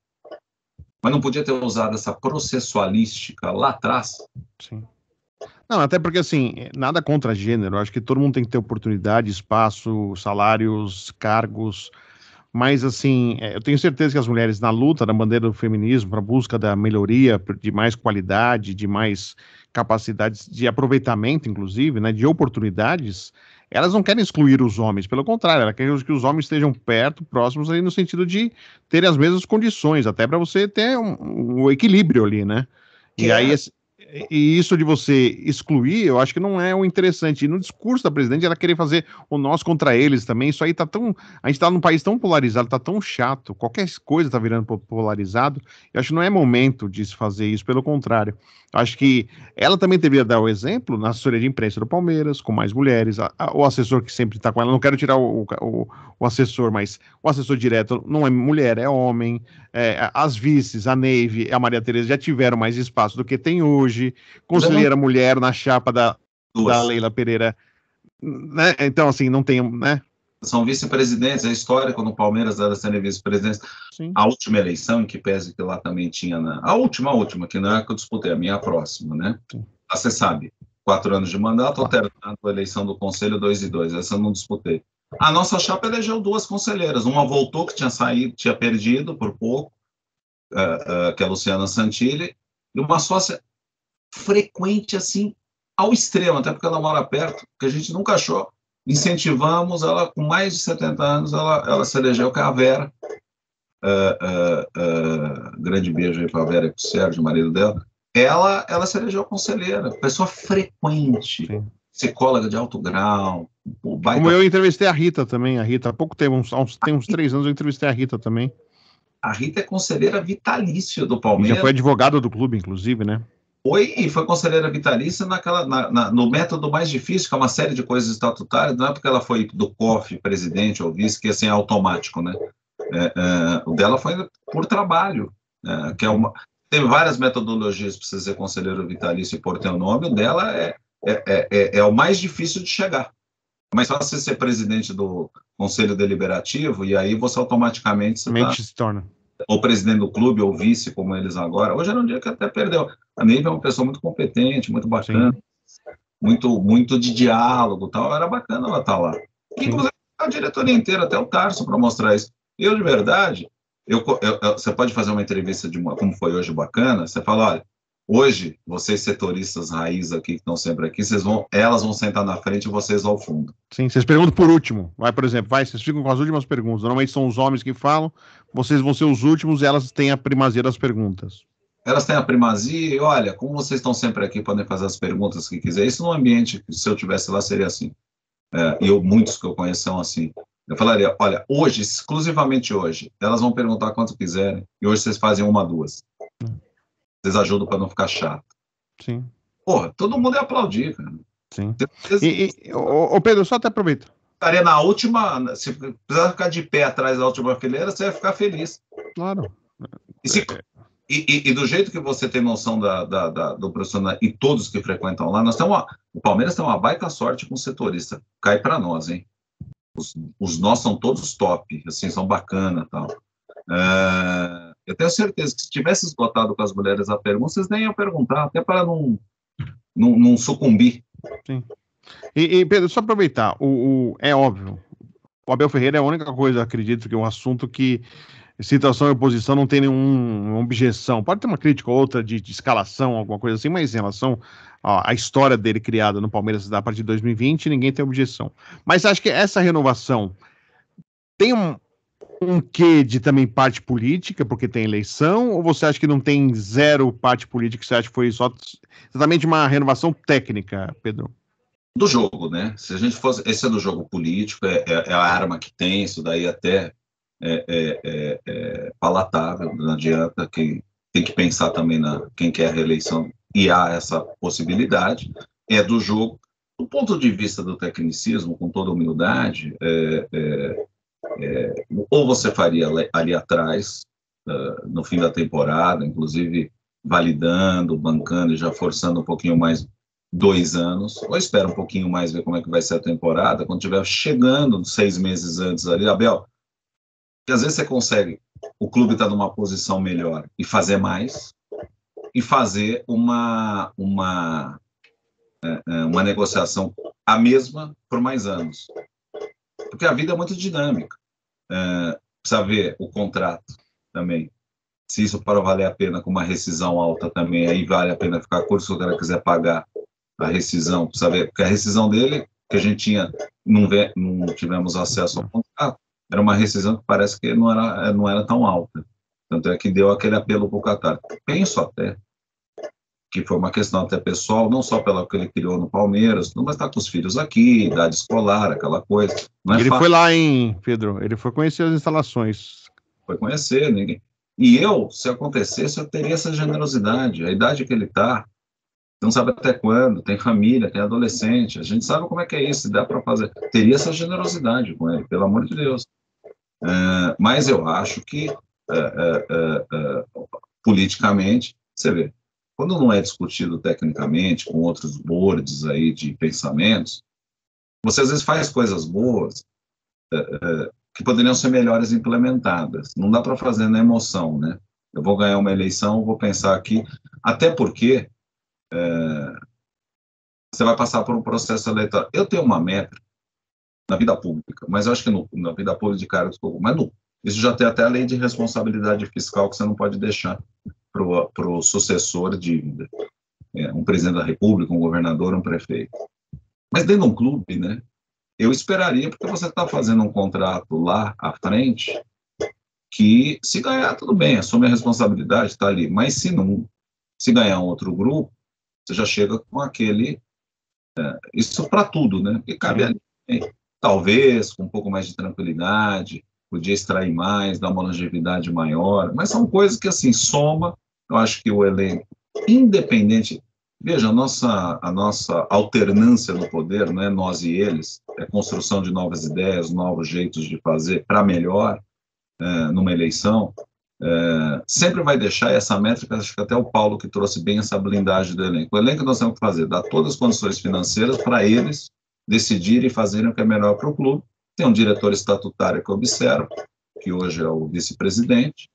mas não podia ter usado essa processualística lá atrás? Sim. Não, até porque, assim, nada contra gênero. Eu acho que todo mundo tem que ter oportunidade, espaço, salários, cargos. Mas, assim, eu tenho certeza que as mulheres, na luta da bandeira do feminismo, para busca da melhoria, de mais qualidade, de mais capacidades de aproveitamento, inclusive, né, de oportunidades, elas não querem excluir os homens. Pelo contrário, elas querem que os homens estejam perto, próximos, ali, no sentido de terem as mesmas condições, até para você ter um equilíbrio ali, né? Que E aí, é e isso de você excluir, eu acho que não é o interessante. E no discurso da presidente, ela querer fazer o nós contra eles também, isso aí tá tão. A gente tá num país tão polarizado, tá tão chato, qualquer coisa tá virando polarizado. Eu acho que não é momento de se fazer isso, pelo contrário. Eu acho que ela também deveria dar o exemplo na assessoria de imprensa do Palmeiras, com mais mulheres, o assessor que sempre tá com ela. Não quero tirar o assessor, mas o assessor direto não é mulher, é homem. As vices, a Neive e a Maria Tereza já tiveram mais espaço do que tem hoje. Conselheira mulher na chapa da duas. Leila Pereira, né? Então, assim, não tem, né? São vice-presidentes, é histórico no Palmeiras elas serem vice-presidentes. Sim. A última eleição, em que pese que lá também tinha, a última, que não é a que eu disputei, a minha próxima, né? Sim. Você sabe, 4 anos de mandato, Claro. alternando a eleição do Conselho 2 e 2, essa eu não disputei. A nossa chapa elegeu 2 conselheiras, uma voltou, que tinha saído, tinha perdido por pouco, que é a Luciana Santilli, e uma sócia frequente, assim, ao extremo, até porque ela mora perto, que a gente nunca achou. Incentivamos ela, com mais de 70 anos, ela se elegeu, que é a Vera. Grande beijo aí para a Vera e para o Sérgio, o marido dela. Ela se elegeu conselheira, pessoa frequente, Sim. psicóloga de alto grau. Como eu entrevistei a Rita também, a Rita, há pouco tempo, tem uns 3 anos eu entrevistei a Rita também. A Rita é conselheira vitalícia do E Palmeiras. já foi advogada do clube, inclusive, né? Foi conselheira vitalícia no método mais difícil, que é uma série de coisas estatutárias, não é porque ela foi do COF, presidente ou vice, que assim, é automático, né? O dela foi por trabalho, que é tem várias metodologias para você ser conselheiro vitalício e pôr teu nome. O dela é o mais difícil de chegar. Mas só você ser presidente do Conselho Deliberativo, e aí você automaticamente Se torna. ou presidente do clube, ou vice, como eles agora. Hoje era um dia que até perdeu. A Neiva é uma pessoa muito competente, muito bacana, muito de diálogo, tal. Era bacana ela estar lá. Inclusive a diretoria inteira, até o Tarso, para mostrar isso. Eu, de verdade, você pode fazer uma entrevista como foi hoje, bacana, você fala, olha, hoje, vocês setoristas raiz aqui, que estão sempre aqui, elas vão sentar na frente e vocês ao fundo. Sim, vocês perguntam por último. Por exemplo, vocês ficam com as últimas perguntas. Normalmente são os homens que falam, vocês vão ser os últimos e elas têm a primazia das perguntas. Elas têm a primazia e, olha, como vocês estão sempre aqui, podem fazer as perguntas que quiser. Isso num ambiente que, se eu tivesse lá, seria assim. E muitos que eu conheço são assim. Eu falaria, olha, hoje, exclusivamente hoje, elas vão perguntar quanto quiserem, e hoje vocês fazem 1 a 2. Vocês ajudam para não ficar chato. Sim. Porra, todo mundo ia aplaudir, cara. Sim. Ô Pedro, só até aproveita. Estaria na última, se precisar ficar de pé atrás da última fileira, você ia ficar feliz. Claro. E do jeito que você tem noção do profissional e todos que frequentam lá, o Palmeiras tem uma baita sorte com o setorista. Cai para nós, hein? Os nossos são todos top, assim, são bacana, tal. Eu tenho certeza que se tivesse esgotado com as mulheres a pergunta, vocês nem iam perguntar, até para não sucumbir. Sim. E Pedro, só aproveitar, é óbvio, o Abel Ferreira é a única coisa, acredito, que é um assunto que situação e oposição não tem nenhuma objeção. Pode ter uma crítica ou outra de escalação, alguma coisa assim, mas em relação à história dele criada no Palmeiras a partir de 2020, ninguém tem objeção. Mas acho que essa renovação tem um quê de também parte política, porque tem eleição, ou você acha que não tem zero parte política, você acha que foi só exatamente uma renovação técnica, Pedro? Do jogo, né? Se a gente fosse... Esse é do jogo político, é a arma que tem, isso daí até palatável, não adianta, que tem que pensar também quem quer a reeleição, e há essa possibilidade, é do jogo. Do ponto de vista do tecnicismo, com toda humildade, ou você faria ali atrás, no fim da temporada, inclusive validando, bancando e já forçando um pouquinho mais 2 anos, ou espera um pouquinho mais, ver como é que vai ser a temporada, quando estiver chegando 6 meses antes ali, Abel, que às vezes você consegue o clube está numa posição melhor e fazer mais, e fazer uma negociação a mesma por mais anos. Porque a vida é muito dinâmica. Precisa ver o contrato também. Se isso para valer a pena com uma rescisão alta também, aí vale a pena ficar curto se o cara quiser pagar a rescisão. Precisa ver, porque a rescisão dele, que a gente não tivemos acesso ao contrato, era uma rescisão que parece que não era tão alta. Tanto é que deu aquele apelo para o Qatar. Penso até que foi uma questão até pessoal, não só pelo que ele criou no Palmeiras, mas está com os filhos aqui, idade escolar, aquela coisa. Não é ele fácil. Foi lá, hein, Pedro? Ele foi conhecer as instalações. Foi conhecer, ninguém. E eu, se acontecesse, eu teria essa generosidade. A idade que ele está, não sabe até quando, tem família, tem adolescente, a gente sabe como é que é isso, se dá para fazer. Teria essa generosidade com ele, pelo amor de Deus. Mas eu acho que, politicamente, você vê, quando não é discutido tecnicamente com outros boards aí de pensamentos, você às vezes faz coisas boas que poderiam ser melhores implementadas. Não dá para fazer na emoção, né? Eu vou ganhar uma eleição, vou pensar aqui, até porque você vai passar por um processo eleitoral. Eu tenho uma meta na vida pública, mas eu acho que na vida pública de cargos públicos, mas isso já tem até a lei de responsabilidade fiscal que você não pode deixar para o sucessor dívida. Um presidente da República, um governador, um prefeito. Mas dentro de um clube, né? Eu esperaria, porque você está fazendo um contrato lá à frente, que se ganhar, tudo bem, assume a responsabilidade, está ali. Mas se ganhar um outro grupo, você já chega com aquele... isso para tudo, né? E cabe ali. Talvez, com um pouco mais de tranquilidade, podia extrair mais, dar uma longevidade maior, mas são coisas que, assim, soma. Eu acho que o elenco, independente... Veja, a nossa alternância no poder, não é nós e eles, é construção de novas ideias, novos jeitos de fazer para melhor numa eleição, sempre vai deixar essa métrica, acho que até o Paulo que trouxe bem essa blindagem do elenco. O elenco nós temos que fazer, dar todas as condições financeiras para eles decidirem e fazerem o que é melhor para o clube. Tem um diretor estatutário que observa, que hoje é o vice-presidente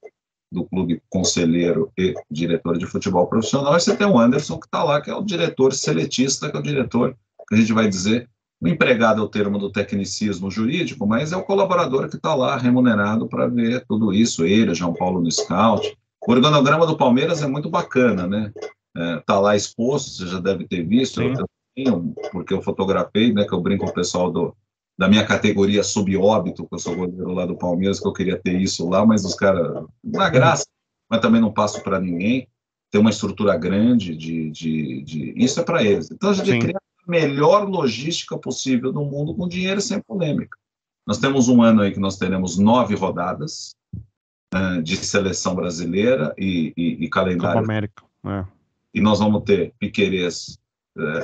do clube, conselheiro e diretor de futebol profissional, e você tem o Anderson que está lá, que é o diretor seletista, que é o diretor, que a gente vai dizer, o empregado é o termo do tecnicismo jurídico, mas é o colaborador que está lá, remunerado para ver tudo isso, ele, João Paulo no scout. O organograma do Palmeiras é muito bacana, né? Está lá exposto, você já deve ter visto, eu tenho, porque eu fotografei, né, que eu brinco com o pessoal da minha categoria subóbito, que eu sou goleiro lá do Palmeiras, que eu queria ter isso lá, mas os caras, uma graça, mas também não passo para ninguém. Tem uma estrutura grande isso é para eles. Então a gente cria a melhor logística possível no mundo com dinheiro e sem polêmica. Nós temos um ano aí que nós teremos 9 rodadas de seleção brasileira e calendário. Copa América. E nós vamos ter Piquerez,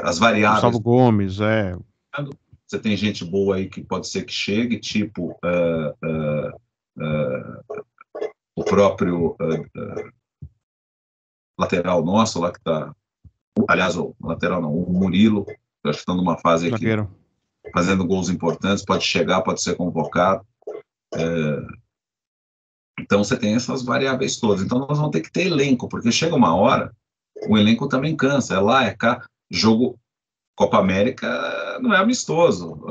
as variáveis. Gustavo Gomes, Você tem gente boa aí que pode ser que chegue, tipo o próprio lateral nosso lá que está... Aliás, o lateral não, o Murilo, que eu acho que está numa fase aqui, fazendo gols importantes, pode chegar, pode ser convocado. Então você tem essas variáveis todas. Então nós vamos ter que ter elenco, porque chega uma hora, o elenco também cansa. É lá, é cá, jogo... Copa América não é amistoso,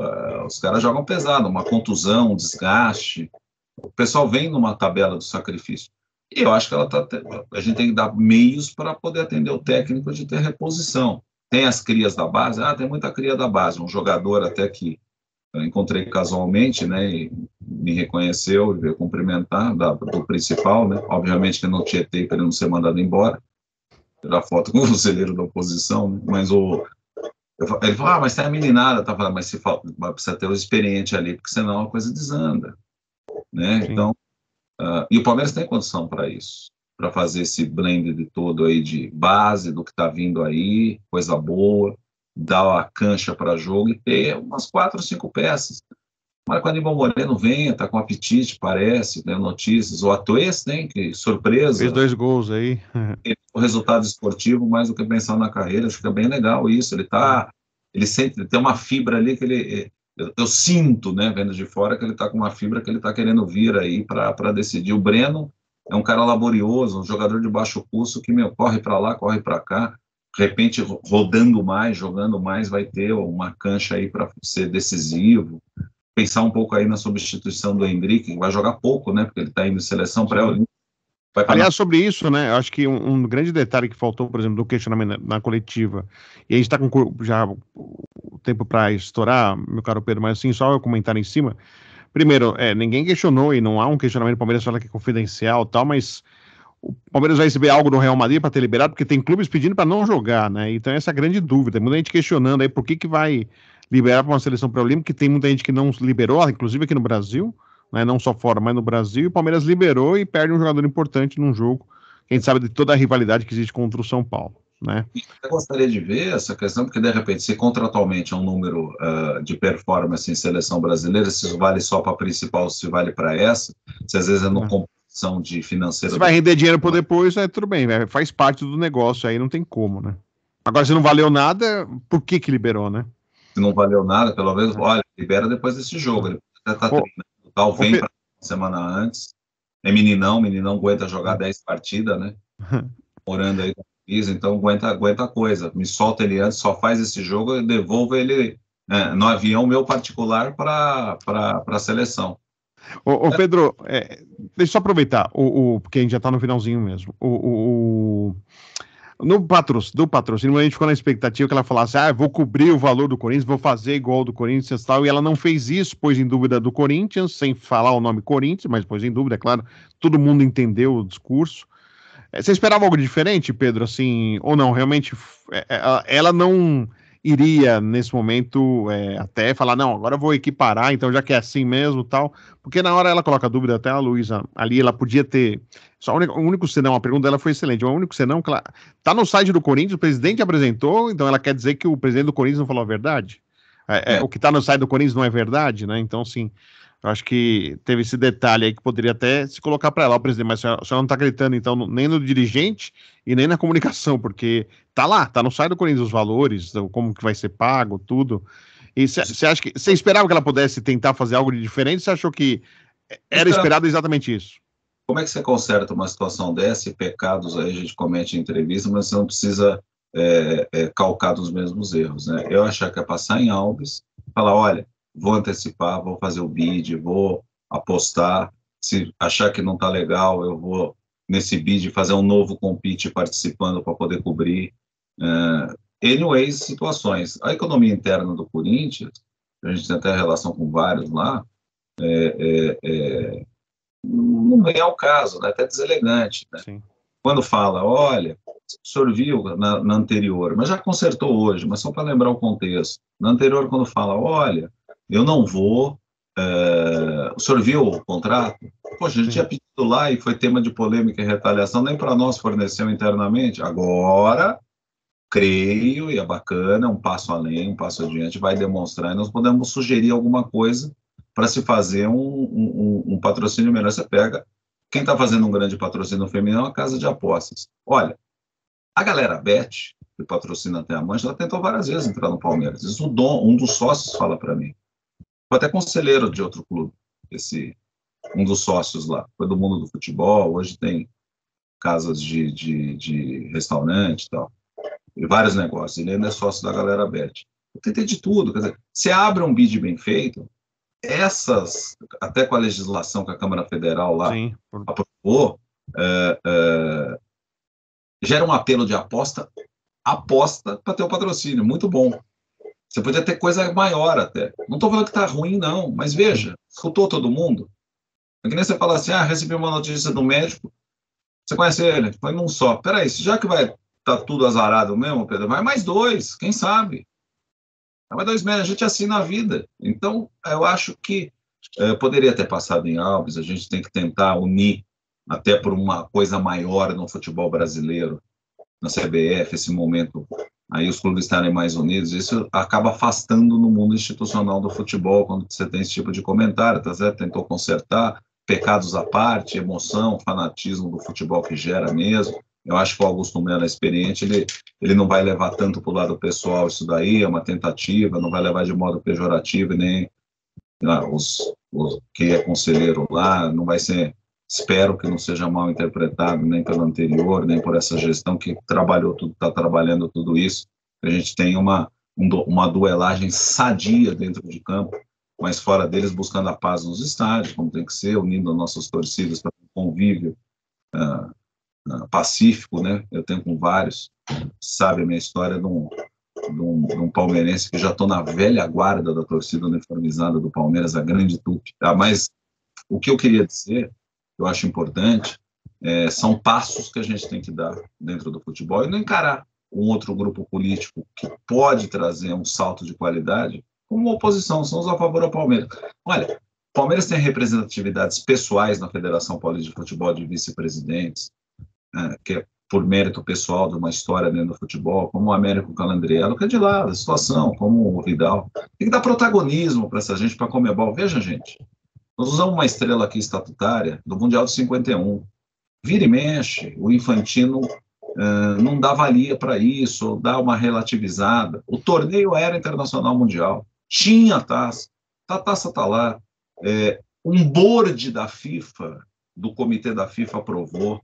os caras jogam pesado, uma contusão, um desgaste, o pessoal vem numa tabela do sacrifício, e eu acho que a gente tem que dar meios para poder atender o técnico de ter reposição. Tem as crias da base, tem muita cria da base, um jogador até que eu encontrei casualmente, né, e me reconheceu e veio cumprimentar, do principal, né, obviamente que não tietei para ele não ser mandado embora, tirar foto com o conselheiro da oposição, né, mas ele falou, mas tem a meninada, tá falando, mas precisa ter o experiente ali, porque senão a coisa desanda, né? Sim. Então, e o Palmeiras tem condição para isso, para fazer esse blend de todo aí de base, do que está vindo aí, coisa boa, dar a cancha para jogo e ter umas 4 ou 5 peças. Mas quando o Aníbal Moreno vem, tá com apetite, parece, né, notícias, o Atuês tem, que surpresa. Fez 2 gols aí. O resultado esportivo, mais do que pensar na carreira, acho que é bem legal isso. Ele tem uma fibra ali que eu sinto, né, vendo de fora, que ele está com uma fibra que ele está querendo vir aí para decidir. O Breno é um cara laborioso, um jogador de baixo custo que, corre para lá, corre para cá, de repente, rodando mais, jogando mais, vai ter uma cancha aí para ser decisivo. Pensar um pouco aí na substituição do Endrick, que vai jogar pouco, né, porque ele está indo em seleção pré-olímpica. Aliás, sobre isso, né, acho que um grande detalhe que faltou, por exemplo, do questionamento na coletiva, e a gente está com já o tempo para estourar, meu caro Pedro, mas assim, só eu comentar em cima. Primeiro, ninguém questionou, e não há um questionamento, o Palmeiras fala que é confidencial e tal, mas o Palmeiras vai receber algo do Real Madrid para ter liberado, porque tem clubes pedindo para não jogar, né, então essa é a grande dúvida, muita gente questionando aí por que vai liberar para uma seleção pré-olímpica, que tem muita gente que não liberou, inclusive aqui no Brasil, né, não só fora, mas no Brasil, e o Palmeiras liberou e perde um jogador importante num jogo, que a gente sabe de toda a rivalidade que existe contra o São Paulo, né? Eu gostaria de ver essa questão, porque de repente, se contratualmente é um número de performance em seleção brasileira, se isso vale só para a principal, se vale para essa, se às vezes é no competição de financeira... Se vai render dinheiro por depois, tudo bem, faz parte do negócio, aí não tem como, né? Agora, se não valeu nada, por que liberou, né? Se não valeu nada, pelo menos, olha, libera depois desse jogo, ele até tá treinando, tal, vem para semana antes, é meninão aguenta jogar 10 partidas, né? Morando aí, então aguenta a coisa, me solta ele antes, só faz esse jogo e devolvo ele no avião meu particular para a seleção. Ô Pedro, deixa eu só aproveitar, porque a gente já está no finalzinho mesmo. Do patrocínio, a gente ficou na expectativa que ela falasse, vou cobrir o valor do Corinthians, vou fazer igual do Corinthians e tal, e ela não fez isso, pôs em dúvida do Corinthians, sem falar o nome Corinthians, mas pôs em dúvida, é claro, todo mundo entendeu o discurso. Você esperava algo diferente, Pedro, assim, ou não? Realmente, ela não iria, nesse momento, até falar, não, agora eu vou equiparar, então já que é assim mesmo, tal, porque na hora ela coloca dúvida, até a Luísa, ali ela podia ter, só o único senão, a pergunta dela foi excelente, o único senão, que ela, tá no site do Corinthians, o presidente apresentou, então ela quer dizer que o presidente do Corinthians não falou a verdade? O que tá no site do Corinthians não é verdade, né? Então, assim, eu acho que teve esse detalhe aí que poderia até se colocar para ela, o presidente, mas a senhora não está acreditando, então, nem no dirigente e nem na comunicação, porque tá lá, tá no site do Corinthians os valores, como que vai ser pago, tudo. E você acha que você esperava que ela pudesse tentar fazer algo de diferente? Você achou que era esperado exatamente isso? Como é que você conserta uma situação dessa? E pecados aí a gente comete em entrevista, mas você não precisa calcar dos mesmos erros, né? Eu achava que ia passar em Alves, falar, olha, vou antecipar, vou fazer o bid, vou apostar, se achar que não está legal, eu vou, nesse bid, fazer um novo compete participando para poder cobrir. Anyways, situações. A economia interna do Corinthians, a gente tem até relação com vários lá, não vem ao caso, né? Até deselegante, né? Sim. Quando fala, olha, o senhor viu na anterior, mas já consertou hoje, mas só para lembrar o contexto. Na anterior, quando fala, olha, eu não vou. O senhor viu o contrato? Poxa, a gente tinha pedido lá e foi tema de polêmica e retaliação, nem para nós forneceu internamente. Agora, creio, e é bacana, um passo além, um passo adiante, vai demonstrar, e nós podemos sugerir alguma coisa para se fazer um patrocínio melhor. Você pega, quem está fazendo um grande patrocínio feminino é uma casa de apostas. Olha, a galera Bet, que patrocina até a Mancha, ela tentou várias vezes entrar no Palmeiras. Isso um dos sócios fala para mim. Foi até conselheiro de outro clube, um dos sócios lá. Foi do mundo do futebol, hoje tem casas de restaurante e tal, e vários negócios. Ele ainda é sócio da galera Bet. Eu tentei de tudo, quer dizer, se abre um bid bem feito, até com a legislação que a Câmara Federal lá aprovou, gera um apelo de aposta para ter o patrocínio, muito bom. Você podia ter coisa maior até. Não estou falando que está ruim, não, mas veja, escutou todo mundo? É que nem você fala assim, recebi uma notícia do médico, você conhece ele? Foi num só. Peraí, já que vai estar tudo azarado mesmo, Pedro, vai mais 2, quem sabe? Vai 2 meses, a gente assina a vida. Então, eu acho que poderia ter passado em Alves, a gente tem que tentar unir até por uma coisa maior no futebol brasileiro, na CBF, esse momento, aí os clubes estarem mais unidos, isso acaba afastando no mundo institucional do futebol, quando você tem esse tipo de comentário, tá certo? Tentou consertar, pecados à parte, emoção, fanatismo do futebol que gera mesmo, Eu acho que o Augusto Melo é experiente, ele não vai levar tanto para o lado pessoal isso daí, é uma tentativa, não vai levar de modo pejorativo, nem quem é conselheiro lá, não vai ser, espero que não seja mal interpretado nem pelo anterior, nem por essa gestão que está trabalhando tudo isso, que a gente tem uma duelagem sadia dentro de campo, mas fora deles buscando a paz nos estádios, como tem que ser, unindo nossas torcidas para um convívio pacífico, né? Eu tenho com vários, sabe a minha história de um palmeirense que já estou na velha guarda da torcida uniformizada do Palmeiras, a grande Tupi. Mas o que eu queria dizer, eu acho importante, são passos que a gente tem que dar dentro do futebol e não encarar um outro grupo político que pode trazer um salto de qualidade como uma oposição, somos a favor ao Palmeiras. Olha, o Palmeiras tem representatividades pessoais na Federação Paulista de Futebol de vice-presidentes, que é por mérito pessoal de uma história dentro do futebol, como o Américo Calandriello, que é de lá, da situação, como o Vidal. Tem que dar protagonismo para essa gente, para a Conmebol. Veja, gente, nós usamos uma estrela aqui estatutária do Mundial de 51. Vira e mexe, o Infantino não dá valia para isso, dá uma relativizada. O torneio era internacional mundial, tinha taça, a taça está lá. Um board da FIFA, do comitê da FIFA, aprovou.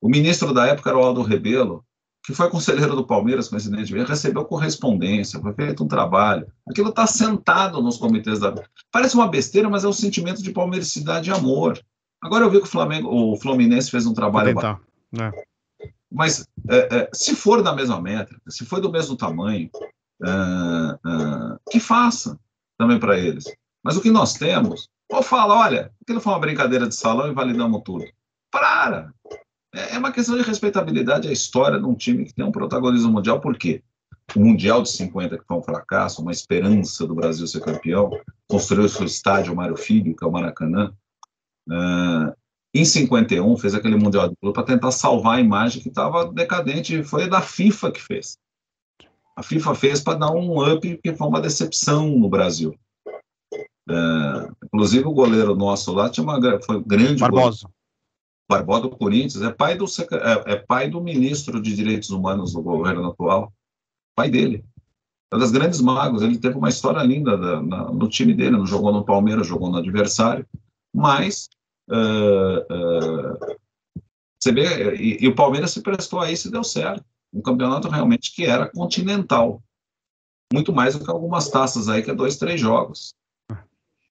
O ministro da época era o Aldo Rebelo, que foi conselheiro do Palmeiras, coincidentemente, recebeu correspondência, foi feito um trabalho. Aquilo está sentado nos comitês da... Parece uma besteira, mas é um sentimento de palmeiricidade e amor. Agora eu vi que o Fluminense fez um trabalho... Vou tentar, né? Mas se for da mesma métrica, se for do mesmo tamanho, que faça também para eles. Mas o que nós temos, ou fala, olha, aquilo foi uma brincadeira de salão e validamos tudo. Para! É uma questão de respeitabilidade à história de um time que tem um protagonismo mundial. Por quê? O Mundial de 50, que foi um fracasso, uma esperança do Brasil ser campeão, construiu o seu estádio Mário Filho, que é o Maracanã. Em 51, fez aquele Mundial de Clube para tentar salvar a imagem que estava decadente. Foi da FIFA que fez. A FIFA fez para dar um up, que foi uma decepção no Brasil. Inclusive, o goleiro nosso lá foi grande Barbosa. Barbosa do Corinthians, é pai do ministro de Direitos Humanos do governo atual, pai dele. É das grandes magos, ele teve uma história linda no time dele, não jogou no Palmeiras, jogou no adversário, mas você vê, e o Palmeiras se prestou a isso e deu certo. Um campeonato realmente que era continental. Muito mais do que algumas taças aí, que é 2, 3 jogos.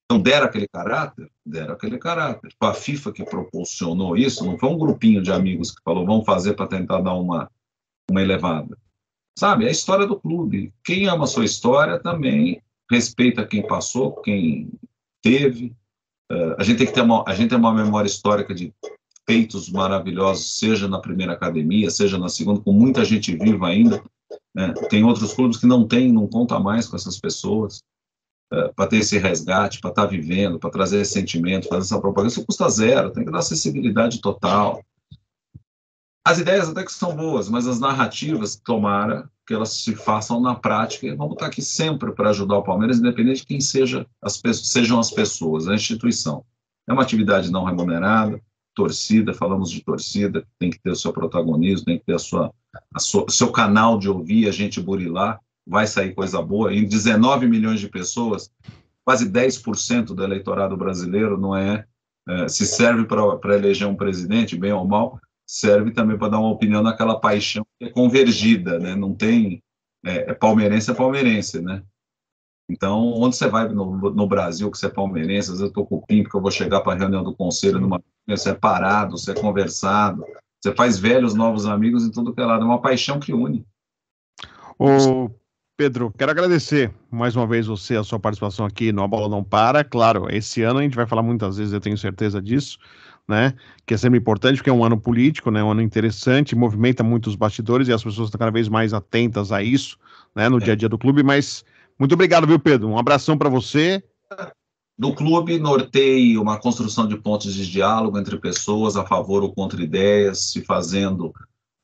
Então, deram aquele caráter? Deram aquele caráter. A FIFA que proporcionou isso, não foi um grupinho de amigos que falou, vamos fazer para tentar dar uma elevada. Sabe, é a história do clube. Quem ama a sua história também respeita quem passou, quem teve. A gente tem uma memória histórica de feitos maravilhosos, seja na primeira academia, seja na segunda, com muita gente viva ainda. Tem outros clubes que não conta mais com essas pessoas. Para ter esse resgate, para estar vivendo, para trazer esse sentimento, fazer essa propaganda, isso custa zero, tem que dar acessibilidade total. As ideias até que são boas, mas as narrativas, tomara que elas se façam na prática, e vamos estar aqui sempre para ajudar o Palmeiras, independente de quem sejam as pessoas, a instituição. É uma atividade não remunerada, torcida, falamos de torcida, tem que ter o seu protagonismo, tem que ter o seu canal de ouvir a gente burilar, vai sair coisa boa. Em 19 milhões de pessoas, quase 10% do eleitorado brasileiro se serve para eleger um presidente, bem ou mal, serve também para dar uma opinião naquela paixão que é convergida, né? Não tem palmeirense, né? Então, onde você vai no Brasil que você é palmeirense, às vezes eu estou com o PIN, porque eu vou chegar para a reunião do conselho, você é parado, você é conversado, você faz velhos, novos amigos em tudo que é lado, é uma paixão que une. Pedro, quero agradecer mais uma vez a sua participação aqui no A Bola Não Para. Claro, esse ano a gente vai falar muitas vezes, eu tenho certeza disso, né? Que é sempre importante, porque é um ano político, né? Um ano interessante, movimenta muitos bastidores e as pessoas estão cada vez mais atentas a isso, né? No dia a dia do clube. Mas muito obrigado, viu, Pedro? Um abração para você. Do clube, norteie uma construção de pontos de diálogo entre pessoas a favor ou contra ideias, se fazendo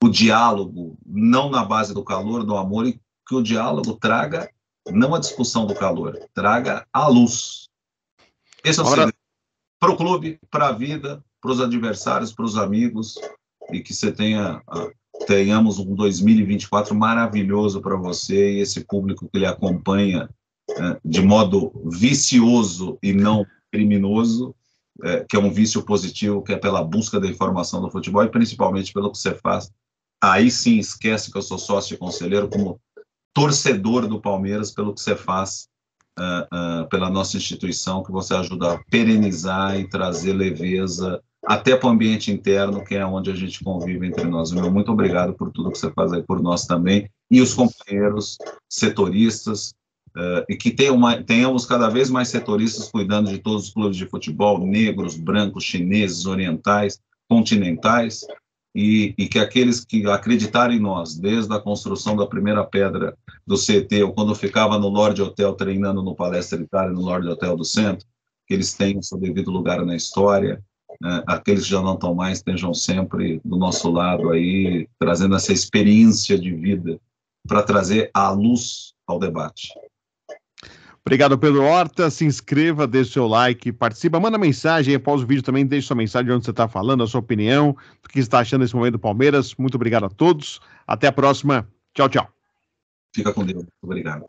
o diálogo não na base do calor, do amor, e que o diálogo traga, não a discussão do calor, traga a luz. Esse é o segredo. Para o clube, para a vida, para os adversários, para os amigos, e que você tenhamos um 2024 maravilhoso para você e esse público que lhe acompanha de modo vicioso e não criminoso, que é um vício positivo, que é pela busca da informação do futebol e principalmente pelo que você faz. Aí sim, esquece que eu sou sócio e conselheiro, como torcedor do Palmeiras, pelo que você faz pela nossa instituição, que você ajuda a perenizar e trazer leveza até para o ambiente interno, que é onde a gente convive entre nós. Meu muito obrigado por tudo que você faz aí por nós também, e os companheiros setoristas, e que tenhamos cada vez mais setoristas cuidando de todos os clubes de futebol, negros, brancos, chineses, orientais, continentais, e que aqueles que acreditarem em nós, desde a construção da primeira pedra do CT, ou quando ficava no Lorde Hotel treinando no Palestra Itália, no Lorde Hotel do Centro, que eles tenham seu devido lugar na história, aqueles que já não estão mais estejam sempre do nosso lado aí, trazendo essa experiência de vida para trazer a luz ao debate. Obrigado, Pedro Horta. Se inscreva, deixe seu like, participa, manda mensagem após o vídeo também, deixe sua mensagem de onde você está falando, a sua opinião, o que você está achando nesse momento do Palmeiras. Muito obrigado a todos. Até a próxima. Tchau, tchau. Fica com Deus. Obrigado.